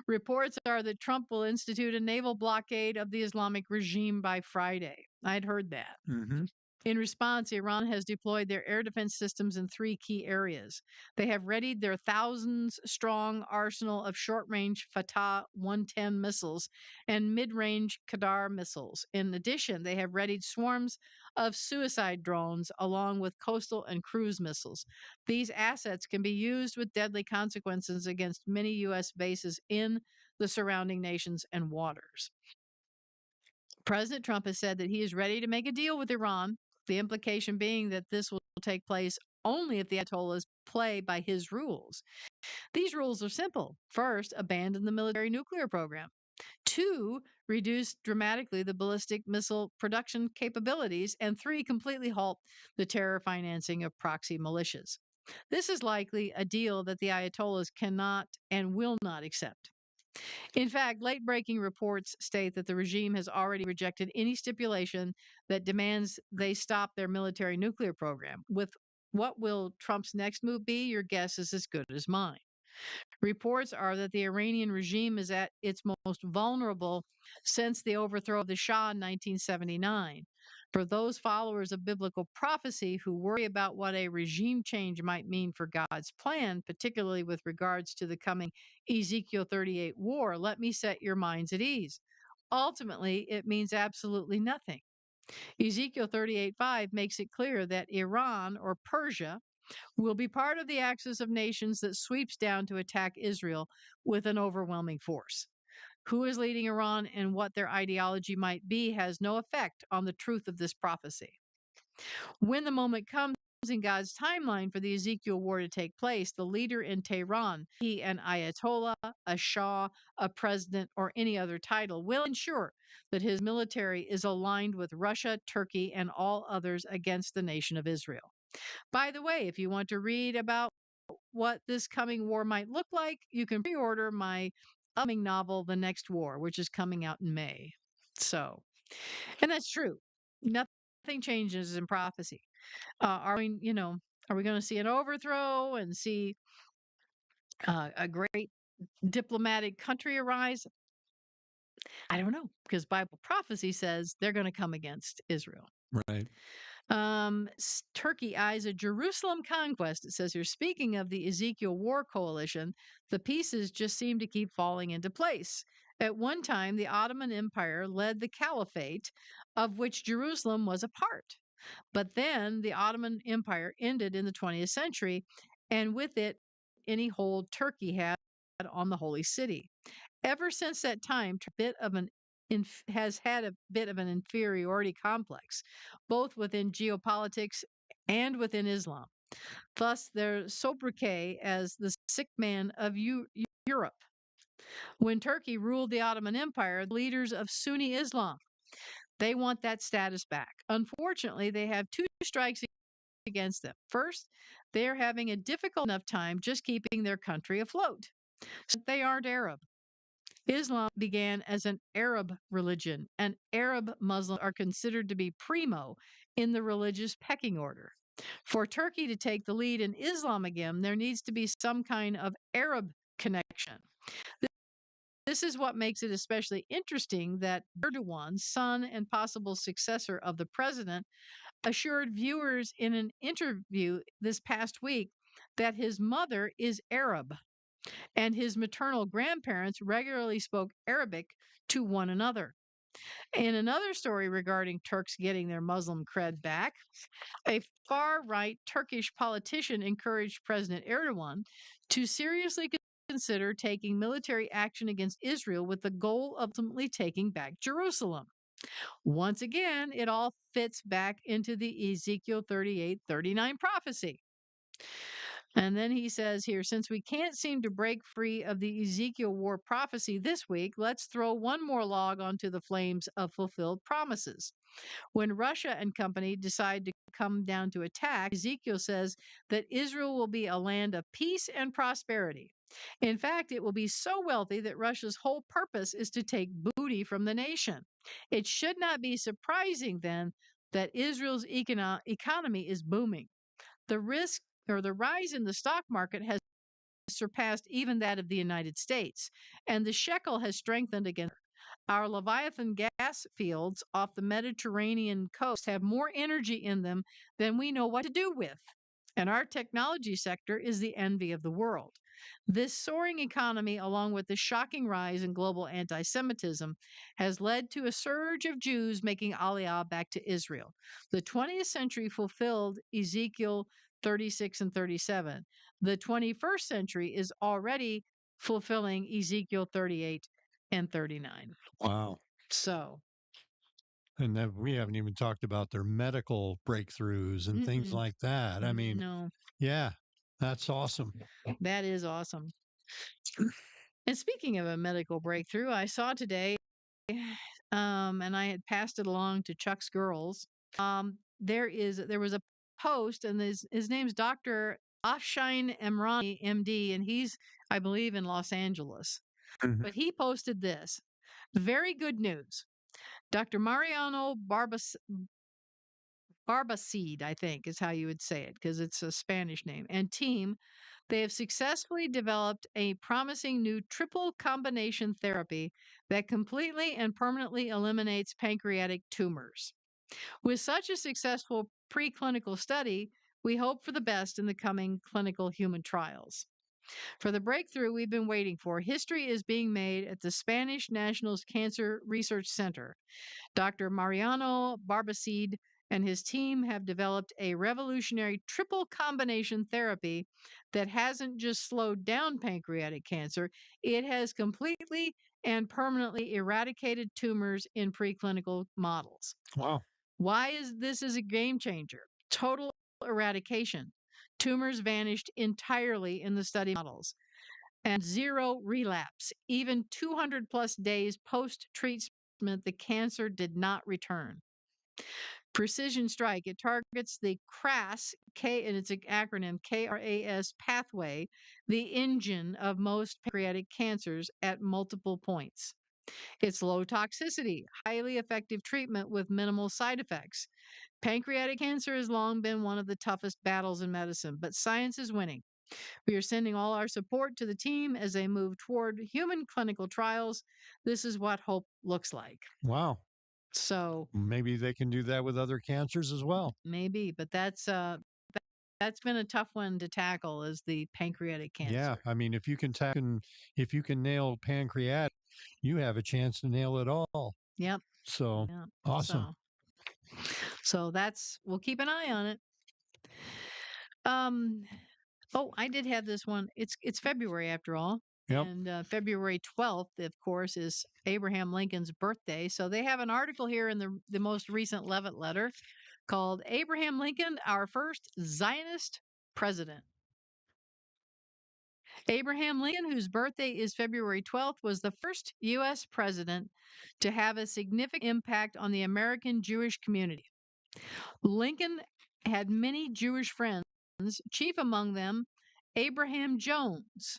S3: Reports are that Trump will institute a naval blockade of the Islamic regime by Friday. I'd heard that.
S2: Mm-hmm.
S3: In response, Iran has deployed their air defense systems in 3 key areas. They have readied their thousands strong arsenal of short range Fatah 110 missiles and mid range Qadar missiles. In addition, they have readied swarms of suicide drones along with coastal and cruise missiles. These assets can be used with deadly consequences against many U.S. bases in the surrounding nations and waters. President Trump has said that he is ready to make a deal with Iran, the implication being that this will take place only if the Ayatollahs play by his rules. These rules are simple. First, abandon the military nuclear program. 2, reduce dramatically the ballistic missile production capabilities. And 3, completely halt the terror financing of proxy militias. This is likely a deal that the Ayatollahs cannot and will not accept. In fact, late breaking reports state that the regime has already rejected any stipulation that demands they stop their military nuclear program. With what will Trump's next move be? Your guess is as good as mine. Reports are that the Iranian regime is at its most vulnerable since the overthrow of the Shah in 1979. For those followers of biblical prophecy who worry about what a regime change might mean for God's plan, particularly with regards to the coming Ezekiel 38 war, let me set your minds at ease. Ultimately, it means absolutely nothing. Ezekiel 38:5 makes it clear that Iran or Persia will be part of the axis of nations that sweeps down to attack Israel with an overwhelming force. Who is leading Iran and what their ideology might be has no effect on the truth of this prophecy. When the moment comes in God's timeline for the Ezekiel war to take place, the leader in Tehran, he an Ayatollah, a Shah, a president, or any other title, will ensure that his military is aligned with Russia, Turkey, and all others against the nation of Israel. By the way, if you want to read about what this coming war might look like, you can pre order my upcoming novel, The Next War, which is coming out in May. So, and that's true. Nothing nothing changes in prophecy. Are we going to see an overthrow and see a great diplomatic country arise? I don't know, because Bible prophecy says they're going to come against Israel.
S2: Right.
S3: Turkey eyes a Jerusalem conquest. It says here, speaking of the Ezekiel war coalition, the pieces just seem to keep falling into place. At one time, the Ottoman Empire led the caliphate, of which Jerusalem was a part. But then the Ottoman Empire ended in the 20th century, and with it, any hold Turkey had on the holy city. Ever since that time, has had a bit of an inferiority complex, both within geopolitics and within Islam. Thus, they're sobriquet as the sick man of Europe. When Turkey ruled the Ottoman Empire, the leaders of Sunni Islam, they want that status back. Unfortunately, they have two strikes against them. First, they're having a difficult enough time just keeping their country afloat. So they aren't Arab. Islam began as an Arab religion, and Arab Muslims are considered to be primo in the religious pecking order. For Turkey to take the lead in Islam again, there needs to be some kind of Arab connection. This is what makes it especially interesting that Erdogan, son and possible successor of the president, assured viewers in an interview this past week that his mother is Arab and his maternal grandparents regularly spoke Arabic to one another. In another story regarding Turks getting their Muslim cred back, a far right Turkish politician encouraged President Erdogan to seriously consider taking military action against Israel with the goal of ultimately taking back Jerusalem. Once again, it all fits back into the Ezekiel 38:39 prophecy. And then he says here, since we can't seem to break free of the Ezekiel war prophecy this week, let's throw one more log onto the flames of fulfilled promises. When Russia and company decide to come down to attack, Ezekiel says that Israel will be a land of peace and prosperity. In fact, it will be so wealthy that Russia's whole purpose is to take booty from the nation. It should not be surprising then that Israel's economy is booming. The risk or the rise in the stock market has surpassed even that of the United States, and the shekel has strengthened against our Leviathan gas fields off the Mediterranean coast have more energy in them than we know what to do with. And our technology sector is the envy of the world. This soaring economy, along with the shocking rise in global anti Semitism, has led to a surge of Jews making aliyah back to Israel. The 20th century fulfilled Ezekiel 36 and 37. The 21st century is already fulfilling Ezekiel 38 and 39.
S2: Wow.
S3: So,
S2: And then we haven't even talked about their medical breakthroughs and things
S3: mm-mm,
S2: like that. I mean,
S3: no,
S2: yeah, that's awesome.
S3: that is awesome. And speaking of a medical breakthrough, I saw today, and I had passed it along to Chuck's girls. There was a post, and his name's Dr. Afshine Emrani, MD, and he's, I believe, in Los Angeles.
S2: Mhm.
S3: But he posted this very good news. Dr. Mariano Barbacid, I think is how you would say it because it's a Spanish name, and team, they have successfully developed a promising new triple combination therapy that completely and permanently eliminates pancreatic tumors. With such a successful preclinical study, we hope for the best in the coming clinical human trials. For the breakthrough we've been waiting for, history is being made at the Spanish National Cancer Research Center. Dr. Mariano Barbacid and his team have developed a revolutionary triple combination therapy that hasn't just slowed down pancreatic cancer, it has completely and permanently eradicated tumors in preclinical models.
S2: Wow.
S3: Why is this is a game changer? Total eradication. Tumors vanished entirely in the study models and zero relapse. Even 200 plus days post treatment, the cancer did not return. Precision Strike, it targets the KRAS, and it's an acronym KRAS pathway, the engine of most pancreatic cancers at multiple points. It's low toxicity, highly effective treatment with minimal side effects. Pancreatic cancer has long been one of the toughest battles in medicine, but science is winning. We are sending all our support to the team as they move toward human clinical trials. This is what hope looks like.
S2: Wow.
S3: So
S2: Maybe they can do that with other cancers as well.
S3: maybe, but that's been a tough one to tackle is the pancreatic
S2: Yeah.
S3: cancer.
S2: I mean, if you can nail pancreatic, you have a chance to nail it all.
S3: Yep.
S2: So
S3: Yep.
S2: awesome.
S3: So that's we'll keep an eye on it. Um oh, I did have this one. It's February after all.
S2: Yep.
S3: And February 12th, of course, is Abraham Lincoln's birthday. So they have an article here in the most recent Levitt letter called Abraham Lincoln, Our First Zionist President. Abraham Lincoln, whose birthday is February 12th, was the first U.S. president to have a significant impact on the American Jewish community. Lincoln had many Jewish friends, chief among them Abraham Jones,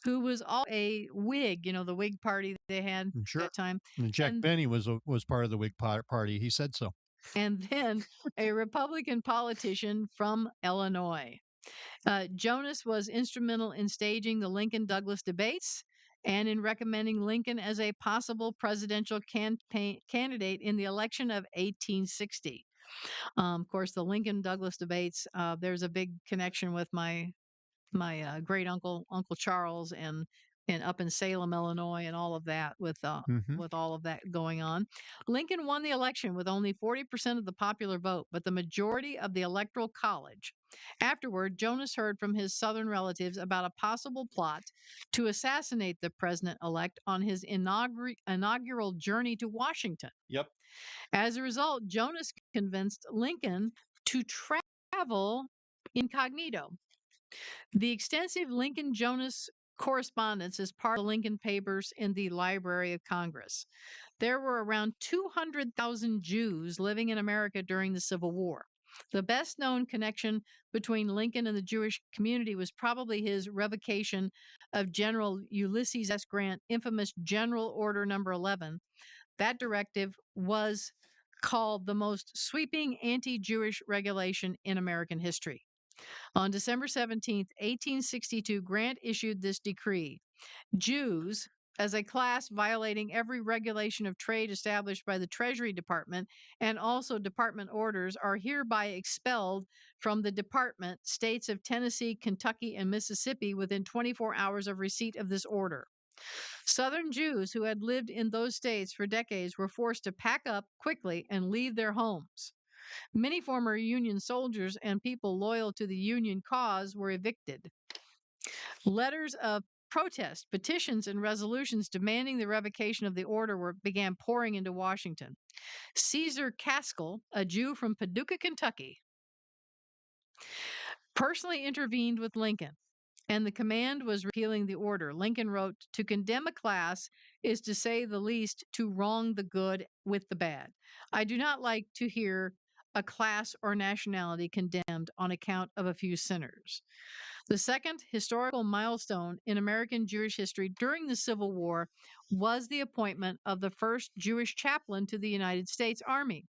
S3: who was all a Whig, the Whig party they had at
S2: Sure.
S3: that time.
S2: And Jack
S3: And
S2: Benny was part of the Whig Party. He said so.
S3: and then a Republican politician from Illinois. Jonas was instrumental in staging the Lincoln Douglas debates and in recommending Lincoln as a possible presidential candidate in the election of 1860. Of course, the Lincoln Douglas debates, there's a big connection with my great Uncle Charles, and up in Salem, Illinois, and all of that
S2: Hmm.
S3: with all of that going on. Lincoln won the election with only 40% of the popular vote, but the majority of the electoral college. Afterward, Jonas heard from his Southern relatives about a possible plot to assassinate the president elect on his inaugural journey to Washington.
S2: Yep.
S3: As a result, Jonas convinced Lincoln to travel incognito. The extensive Lincoln Jonas correspondence is part of the Lincoln Papers in the Library of Congress. There were around 200,000 Jews living in America during the Civil War. The best known connection between Lincoln and the Jewish community was probably his revocation of General Ulysses S. Grant, infamous General Order Number 11. That directive was called the most sweeping anti Jewish regulation in American history. On December 17th, 1862, Grant issued this decree: Jews, as a class violating every regulation of trade established by the Treasury Department and also department orders, are hereby expelled from the department, states of Tennessee, Kentucky, and Mississippi within 24 hours of receipt of this order. Southern Jews who had lived in those states for decades were forced to pack up quickly and leave their homes. Many former Union soldiers and people loyal to the Union cause were evicted. Letters of protest, petitions, and resolutions demanding the revocation of the order began pouring into Washington. Caesar Caskell, a Jew from Paducah, Kentucky, personally intervened with Lincoln, and the command was repealing the order. Lincoln wrote, "To condemn a class is, to say the least, to wrong the good with the bad. I do not like to hear a class or nationality condemned on account of a few sinners." The second historical milestone in American Jewish history during the Civil War was the appointment of the first Jewish chaplain to the United States Army.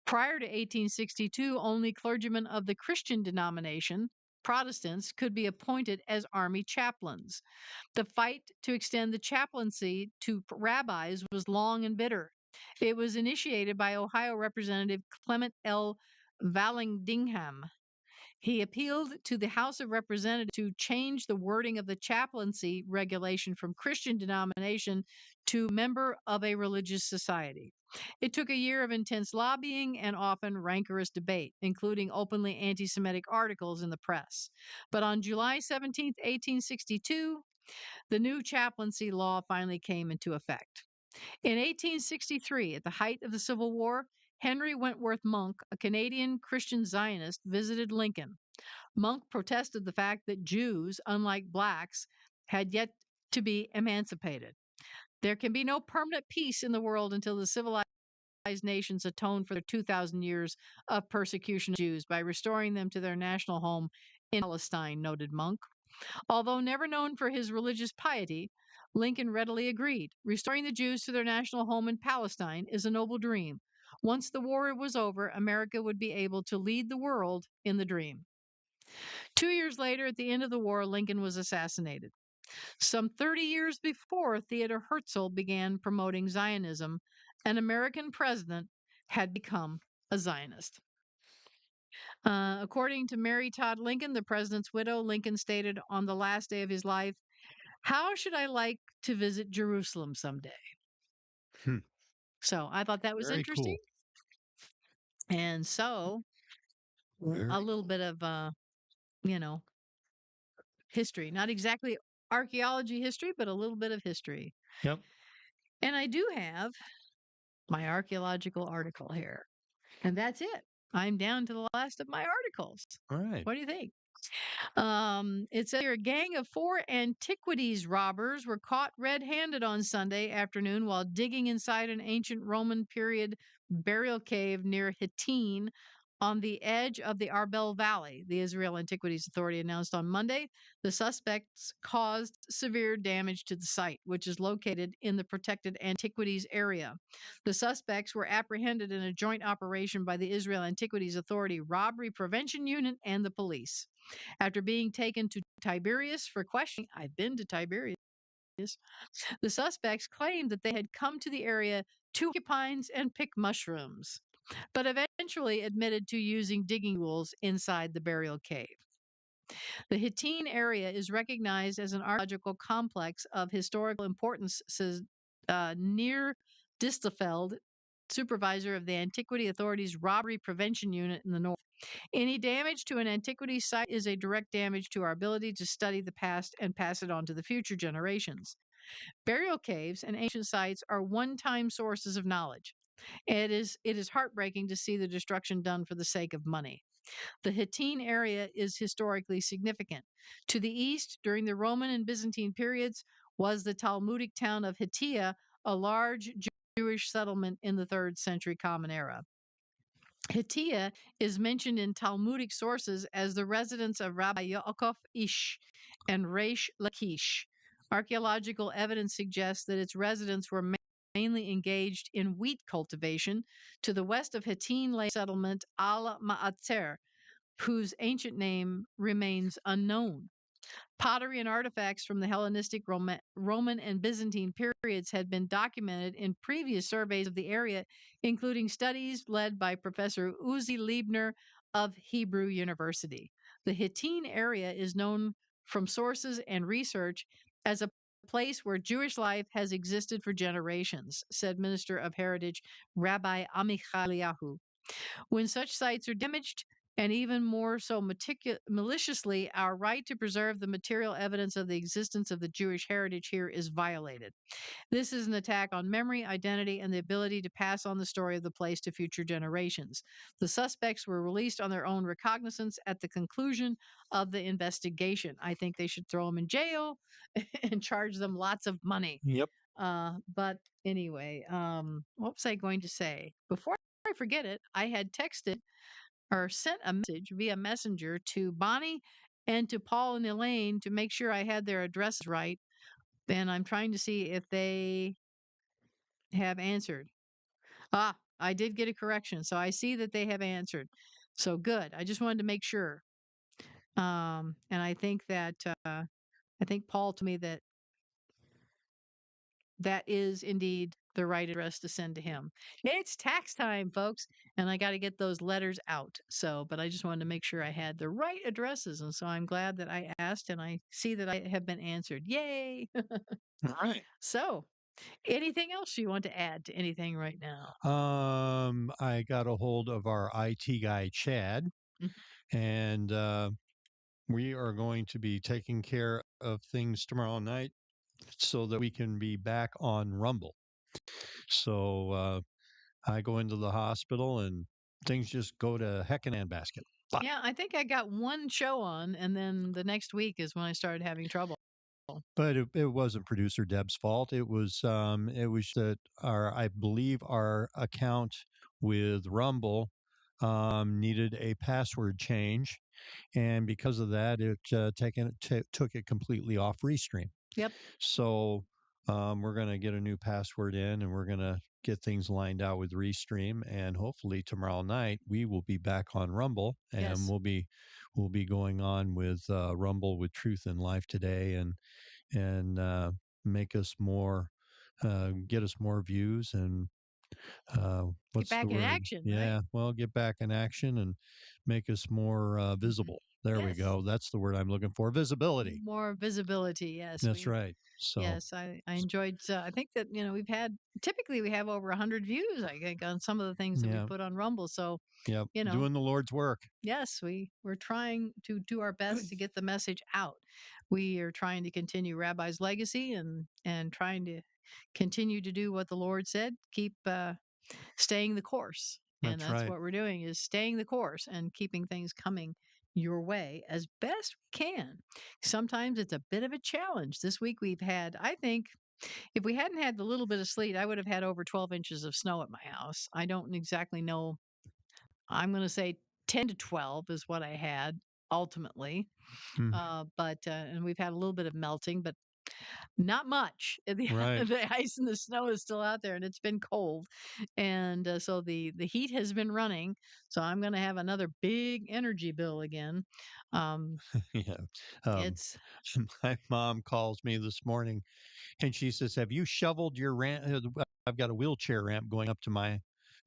S3: Prior to 1862, only clergymen of the Christian denomination, Protestants, could be appointed as Army chaplains. The fight to extend the chaplaincy to rabbis was long and bitter. It was initiated by Ohio Representative Clement L. Vallandigham. He appealed to the House of Representatives to change the wording of the chaplaincy regulation from Christian denomination to member of a religious society. It took a year of intense lobbying and often rancorous debate, including openly anti Semitic articles in the press. But on July 17, 1862, the new chaplaincy law finally came into effect. In 1863, at the height of the Civil War, Henry Wentworth Monk, a Canadian Christian Zionist, visited Lincoln. Monk protested the fact that Jews, unlike blacks, had yet to be emancipated. There can be no permanent peace in the world until the civilized nations atone for their 2,000 years of persecution of Jews by restoring them to their national home in Palestine, noted Monk. Although never known for his religious piety, Lincoln readily agreed. Restoring the Jews to their national home in Palestine is a noble dream. Once the war was over, America would be able to lead the world in the dream. 2 years later, at the end of the war, Lincoln was assassinated. Some 30 years before Theodor Herzl began promoting Zionism, an American president had become a Zionist. According to Mary Todd Lincoln, the president's widow, Lincoln stated on the last day of his life, "How should I like to visit Jerusalem someday?"
S2: Hmm.
S3: So I thought that was
S2: Very
S3: interesting.
S2: cool.
S3: And so
S2: Very
S3: a little bit of, you know, history, not exactly archaeology history, but a little bit of history.
S2: Yep.
S3: And I do have my archaeological article here. And that's it. I'm down to the last of my articles.
S2: All right.
S3: What do you think? It says here a gang of 4 antiquities robbers were caught red handed on Sunday afternoon while digging inside an ancient Roman period burial cave near Hattin on the edge of the Arbel Valley, the Israel Antiquities Authority announced on Monday. The suspects caused severe damage to the site, which is located in the protected antiquities area. The suspects were apprehended in a joint operation by the Israel Antiquities Authority Robbery Prevention Unit and the police. After being taken to Tiberias for questioning, I've been to Tiberias, the suspects claimed that they had come to the area to porcupines and pick mushrooms, but eventually admitted to using digging tools inside the burial cave. The Hattin area is recognized as an archaeological complex of historical importance, says Nir Distelfeld, supervisor of the Antiquity Authority's Robbery Prevention Unit in the north. Any damage to an antiquity site is a direct damage to our ability to study the past and pass it on to the future generations. Burial caves and ancient sites are one-time sources of knowledge. It is heartbreaking to see the destruction done for the sake of money. The Hattin area is historically significant. To the east, during the Roman and Byzantine periods, was the Talmudic town of Hittia, a large Jewish settlement in the 3rd century Common Era. Hittia is mentioned in Talmudic sources as the residence of Rabbi Yaakov Ish and Reish Lakish. Archaeological evidence suggests that its residents were mainly engaged in wheat cultivation. To the west of Hattin lay settlement Al Ma'ater, whose ancient name remains unknown. Pottery and artifacts from the Hellenistic, Roman, and Byzantine periods had been documented in previous surveys of the area, including studies led by Professor Uzi Liebner of Hebrew University. The Hattin area is known from sources and research as a place where Jewish life has existed for generations, said Minister of Heritage Rabbi Amichai Eliyahu. When such sites are damaged, and even more so maliciously, our right to preserve the material evidence of the existence of the Jewish heritage here is violated. This is an attack on memory, identity, and the ability to pass on the story of the place to future generations. The suspects were released on their own recognizance at the conclusion of the investigation. I think they should throw them in jail and charge them lots of money.
S2: Yep.
S3: But anyway, what was I going to say? Before I forget it, I had texted or sent a message via messenger to Bonnie and to Paul and Elaine to make sure I had their addresses right. And I'm trying to see if they have answered. Ah, I did get a correction. So I see that they have answered. So good. I just wanted to make sure. And I think that I think Paul told me that that is indeed the right address to send to him. It's tax time, folks, and I got to get those letters out. So, but I just wanted to make sure I had the right addresses. And so I'm glad that I asked and I see that I have been answered. Yay.
S2: All right.
S3: So, anything else you want to add to anything right now?
S2: I got a hold of our IT guy, Chad,
S3: Mhm.
S2: and we are going to be taking care of things tomorrow night so that we can be back on Rumble. So I go into the hospital and things just go to heck in a handbasket. But
S3: Yeah, I think I got one show on, and then the next week is when I started having trouble.
S2: it wasn't producer Deb's fault. It was that I believe our account with Rumble needed a password change, and because of that, it took it completely off Restream.
S3: Yep.
S2: So We're going to get a new password in, and we're going to get things lined out with Restream. And hopefully tomorrow night we will be back on Rumble, and
S3: Yes.
S2: we'll be going on with Rumble with Truth in Life today, and make us more, get us more views, and
S3: Get
S2: what's the
S3: back in
S2: word?
S3: action, right?
S2: Yeah, well, get back in action and make us more visible. There we
S3: Yes.
S2: go. That's the word I'm looking for. Visibility.
S3: More visibility. Yes.
S2: That's right. So,
S3: Yes, I enjoyed. I think that we've had typically we have over 100 views. I think on some of the things that we
S2: yeah,
S3: put on Rumble. So
S2: yep.
S3: you know,
S2: Doing the Lord's work.
S3: yes, we're trying to do our best to get the message out. We are trying to continue Rabbi's legacy and trying to continue to do what the Lord said. Keep staying the course, and
S2: That's
S3: that's
S2: right.
S3: what we're doing is staying the course and keeping things coming your way as best we can. Sometimes it's a bit of a challenge. This week we've had, I think, if we hadn't had the little bit of sleet, I would have had over 12 inches of snow at my house. I don't exactly know. I'm going to say 10 to 12 is what I had ultimately.
S2: Mm,
S3: And we've had a little bit of melting, but not much. The,
S2: right.
S3: the ice and the snow is still out there, and it's been cold, and so the heat has been running. So I'm going to have another big energy bill again. Um,
S2: yeah. Um,
S3: it's
S2: my mom calls me this morning and she says, "Have you shoveled your ramp? I've got a wheelchair ramp going up to my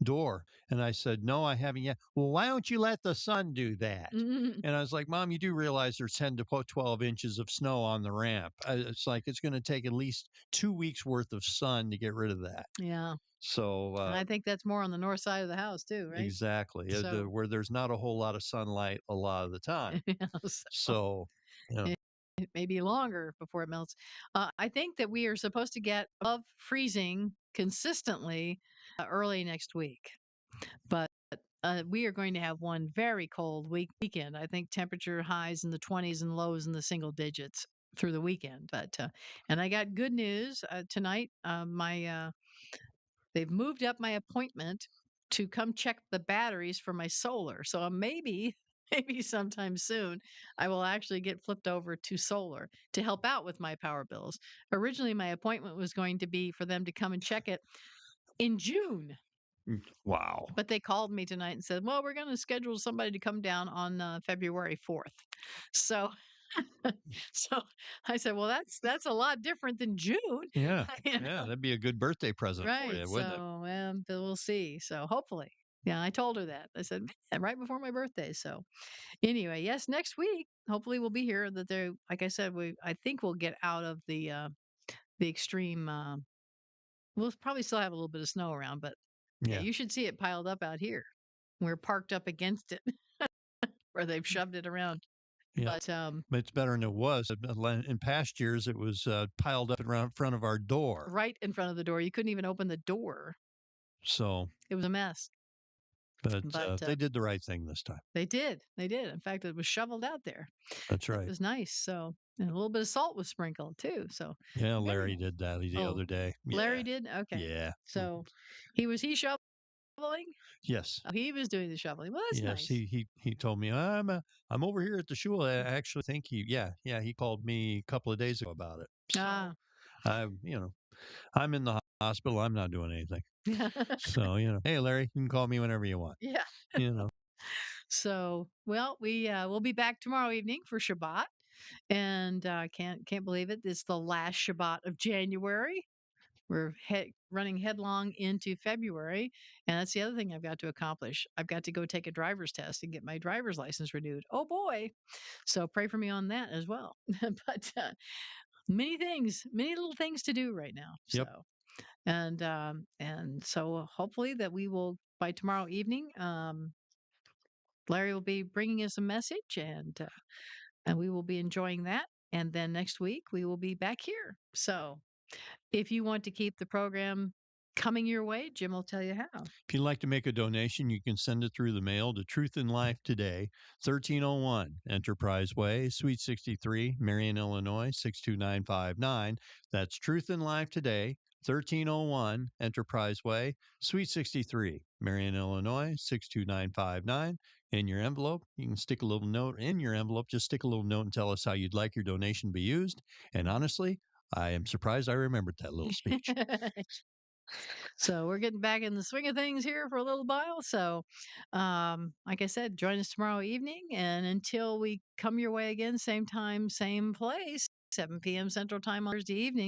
S2: door." And I said, "No, I haven't yet." "Well, why don't you let the sun do that?" And I was like, "Mom, you do realize there's 10 to 12 inches of snow on the ramp. It's like it's going to take at least 2 weeks worth of sun to get rid of that."
S3: yeah,
S2: So,
S3: and I think that's more on the north side of the house too, right?
S2: exactly,
S3: So
S2: where there's not a whole lot of sunlight a lot of the time.
S3: so
S2: So, yeah,
S3: it may be longer before it melts. I think that we are supposed to get above freezing consistently early next week, but we are going to have one very cold weekend. I think temperature highs in the 20s and lows in the single digits through the weekend. And I got good news tonight. My they've moved up my appointment to come check the batteries for my solar. So maybe maybe sometime soon I will actually get flipped over to solar to help out with my power bills. Originally my appointment was going to be for them to come and check it in June,
S2: wow.
S3: but they called me tonight and said, "Well, we're going to schedule somebody to come down on February 4th." So so I said, "Well, that's a lot different than June."
S2: Yeah,
S3: you
S2: yeah,
S3: know?
S2: that'd be a good birthday present for
S3: Right.
S2: you, wouldn't it?
S3: So, but we'll see. So, hopefully. Yeah, I told her that. I said, "Man, right before my birthday." So, anyway, yes, next week, hopefully we'll be here that they like I said, I think we'll get out of the extreme we'll probably still have a little bit of snow around, but yeah,
S2: Yeah,
S3: you should see it piled up out here. We're parked up against it where they've shoved it around.
S2: yeah.
S3: But
S2: But it's better than it was. In past years, it was piled up around front of our door.
S3: right in front of the door, you couldn't even open the door.
S2: So,
S3: It was a mess.
S2: but
S3: But
S2: they did the right thing this time.
S3: they did. They did. In fact, it was shoveled out there.
S2: That's
S3: It
S2: right.
S3: was nice. So, and a little bit of salt was sprinkled too. So,
S2: Yeah,
S3: very
S2: Larry
S3: nice.
S2: did that the
S3: Oh,
S2: other day.
S3: Larry
S2: Yeah,
S3: did? Okay.
S2: yeah. Mhm.
S3: So, he shoveling?
S2: Yes,
S3: Oh, he was doing the shoveling. Well, that's
S2: yes.
S3: nice.
S2: He told me I'm over here at the shul. I actually think he called me a couple of days ago about it. So
S3: Ah.
S2: I'm in the hospital. I'm not doing anything. So hey Larry, you can call me whenever you want.
S3: Yeah.
S2: You know.
S3: So, well, we'll be back tomorrow evening for Shabbat, and can't believe it. It's the last Shabbat of January. We're running headlong into February, and that's the other thing I've got to accomplish. I've got to go take a driver's test and get my driver's license renewed. Oh boy! So pray for me on that as well. But many little things to do right now. So
S2: Yep.
S3: and so hopefully that we will by tomorrow evening. Larry will be bringing us a message, and we will be enjoying that. And then next week we will be back here. So if you want to keep the program coming your way, Jim will tell you how.
S2: If you'd like to make a donation, you can send it through the mail to Truth in Life Today, 1301 Enterprise Way, Suite 63, Marion, Illinois, 62959. That's Truth in Life Today, 1301 Enterprise Way, Suite 63, Marion, Illinois, 62959. In your envelope, you can stick a little note in your envelope. Just stick a little note and tell us how you'd like your donation to be used. And honestly, I am surprised I remembered that little speech.
S3: So we're getting back in the swing of things here for a little while. So, like I said, join us tomorrow evening. And until we come your way again, same time, same place, 7 p.m. Central Time on Thursday evening.